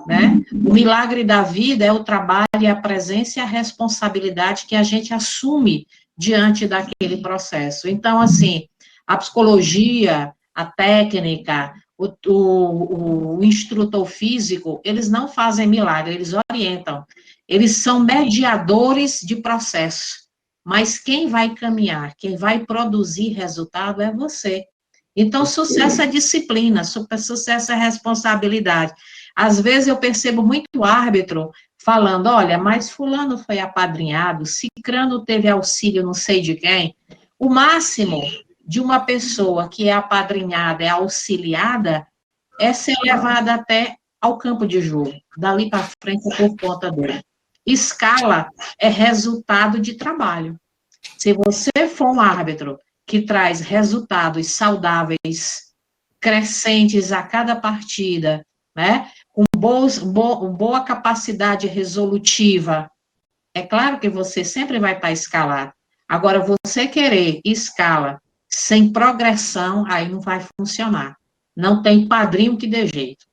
né? O milagre da vida é o trabalho, a presença e a responsabilidade que a gente assume diante daquele processo. Então, assim, a psicologia, a técnica, o instrutor físico, eles não fazem milagre, eles orientam. Eles são mediadores de processo. Mas quem vai caminhar, quem vai produzir resultado é você. Então, sucesso é disciplina, sucesso é responsabilidade. Às vezes eu percebo muito árbitro falando: olha, mas fulano foi apadrinhado, cicrano teve auxílio não sei de quem. O máximo de uma pessoa que é apadrinhada, é auxiliada, é ser levada até ao campo de jogo. Dali para frente é por conta dele. Escala é resultado de trabalho. Se você for um árbitro que traz resultados saudáveis, crescentes a cada partida, né, com boa capacidade resolutiva, é claro que você sempre vai estar escalado. Agora, você querer escala sem progressão, aí não vai funcionar. Não tem padrinho que dê jeito.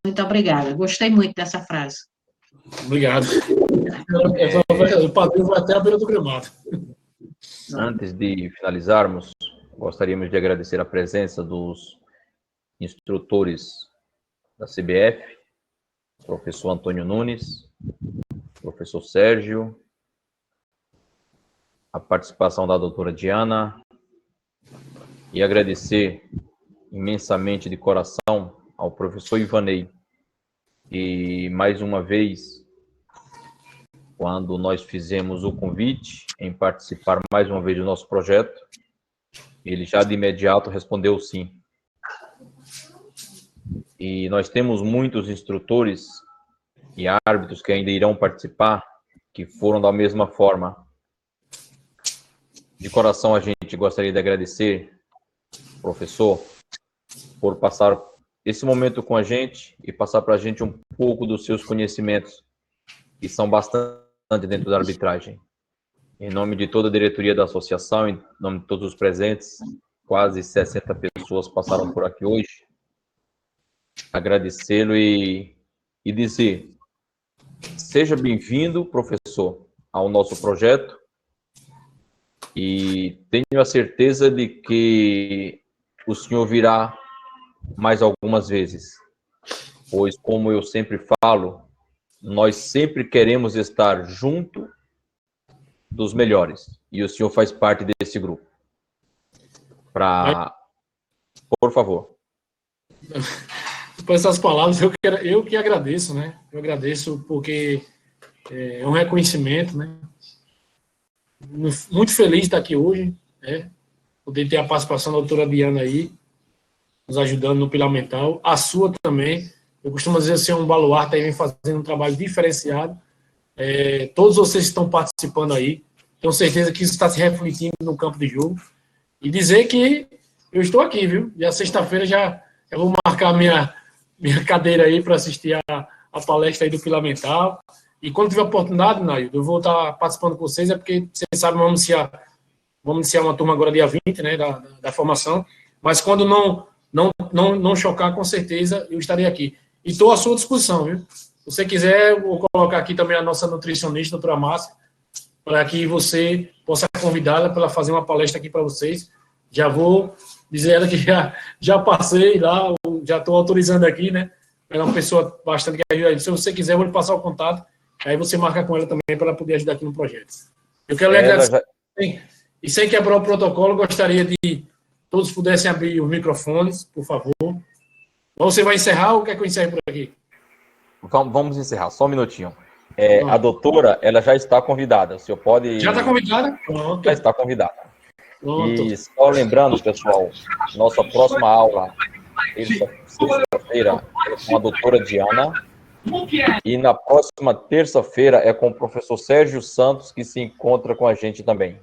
Muito obrigada. Gostei muito dessa frase. Obrigado. O padrinho vai até a beira do gramado. Antes de finalizarmos, gostaríamos de agradecer a presença dos instrutores da CBF, professor Antônio Nunes, professor Sérgio, a participação da doutora Diana, e agradecer imensamente de coração ao professor Ivanei, e mais uma vez, quando nós fizemos o convite em participar mais uma vez do nosso projeto, ele já de imediato respondeu sim. E nós temos muitos instrutores e árbitros que ainda irão participar, que foram da mesma forma. De coração, a gente gostaria de agradecer, professor, por passar esse momento com a gente e passar para a gente um pouco dos seus conhecimentos, que são bastante dentro da arbitragem. Em nome de toda a diretoria da associação, em nome de todos os presentes, quase 60 pessoas passaram por aqui hoje, agradecê-lo e dizer, seja bem-vindo, professor, ao nosso projeto, e tenho a certeza de que o senhor virá mais algumas vezes, pois, como eu sempre falo, nós sempre queremos estar junto dos melhores, e o senhor faz parte desse grupo. Por favor. Por essas palavras, eu que agradeço, né? Eu agradeço porque é um reconhecimento, né? Muito feliz de estar aqui hoje, né? Poder ter a participação da doutora Diana aí, nos ajudando no pilar mental. A sua também. Eu costumo dizer assim, um baluarte aí vem fazendo um trabalho diferenciado. Todos vocês estão participando aí. Tenho certeza que isso está se refletindo no campo de jogo. E dizer que eu estou aqui, viu? E a sexta-feira já eu vou marcar minha cadeira aí para assistir a palestra aí do pilar mental. E quando tiver oportunidade, Naildo, eu vou estar participando com vocês, porque vocês sabem, vamos iniciar uma turma agora dia 20, né, da formação. Mas quando não chocar, com certeza eu estarei aqui. E estou à sua disposição, viu? Se você quiser, eu vou colocar aqui também a nossa nutricionista, a doutora Márcia, para que você possa convidá-la para ela fazer uma palestra aqui para vocês. Já vou dizer ela que já passei lá, já estou autorizando aqui, né? Ela é uma pessoa bastante que ajuda. Se você quiser, eu vou lhe passar o contato, aí você marca com ela também para ela poder ajudar aqui no projeto. Eu quero lhe agradecer. E sem quebrar o protocolo, gostaria de todos pudessem abrir os microfones, por favor. Ou você vai encerrar ou quer que eu encerre por aqui? Vamos encerrar, só um minutinho. A doutora, ela já está convidada. O senhor pode... Já está convidada? Pronto. Já está convidada. Pronto. E só lembrando, pessoal, nossa próxima aula, sexta-feira, é com a doutora Diana. E na próxima terça-feira é com o professor Sérgio Santos, que se encontra com a gente também.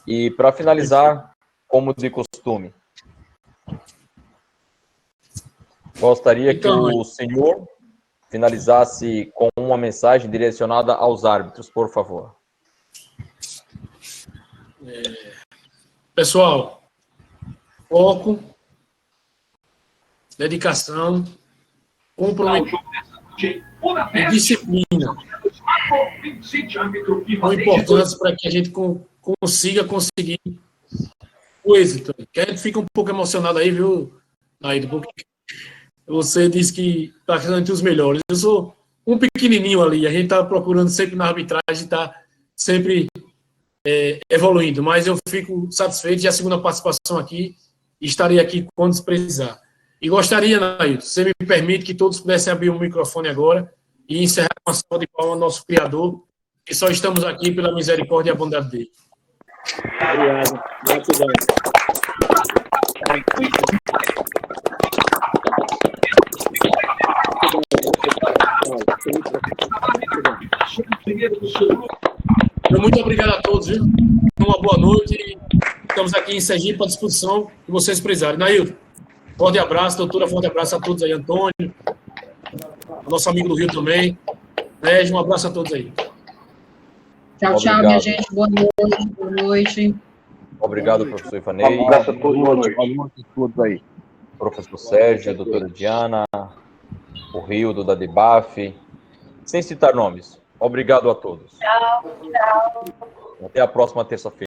E para finalizar, como de costume, gostaria que o senhor finalizasse com uma mensagem direcionada aos árbitros, por favor. Pessoal, foco, dedicação, comprometimento e disciplina são importantes para que a gente consiga conseguir o êxito. Que a gente fica um pouco emocionado aí, viu, Naído? Porque você disse que está entre os melhores. Eu sou um pequenininho ali, a gente está procurando sempre na arbitragem, está sempre evoluindo, mas eu fico satisfeito de a segunda participação aqui, estarei aqui quando precisar. E gostaria, Nailton, se você me permite que todos pudessem abrir o microfone agora e encerrar com uma salva de palmas ao nosso Criador, que só estamos aqui pela misericórdia e a bondade dele. Obrigado. Gratidão. Muito obrigado a todos, viu? Uma boa noite. Estamos aqui em Sergipe à disposição que vocês precisarem. Nailton, forte abraço, doutora, forte abraço a todos aí, Antônio, nosso amigo do Rio também. Um abraço a todos aí. Tchau, tchau, minha gente. Boa noite. Boa noite. Obrigado, professor Ivanei. Um abraço a todos. Boa noite a todos aí. Professor Sérgio, a doutora Diana, o Rildo da DEBAF, sem citar nomes. Obrigado a todos. Tchau, tchau. Até a próxima terça-feira.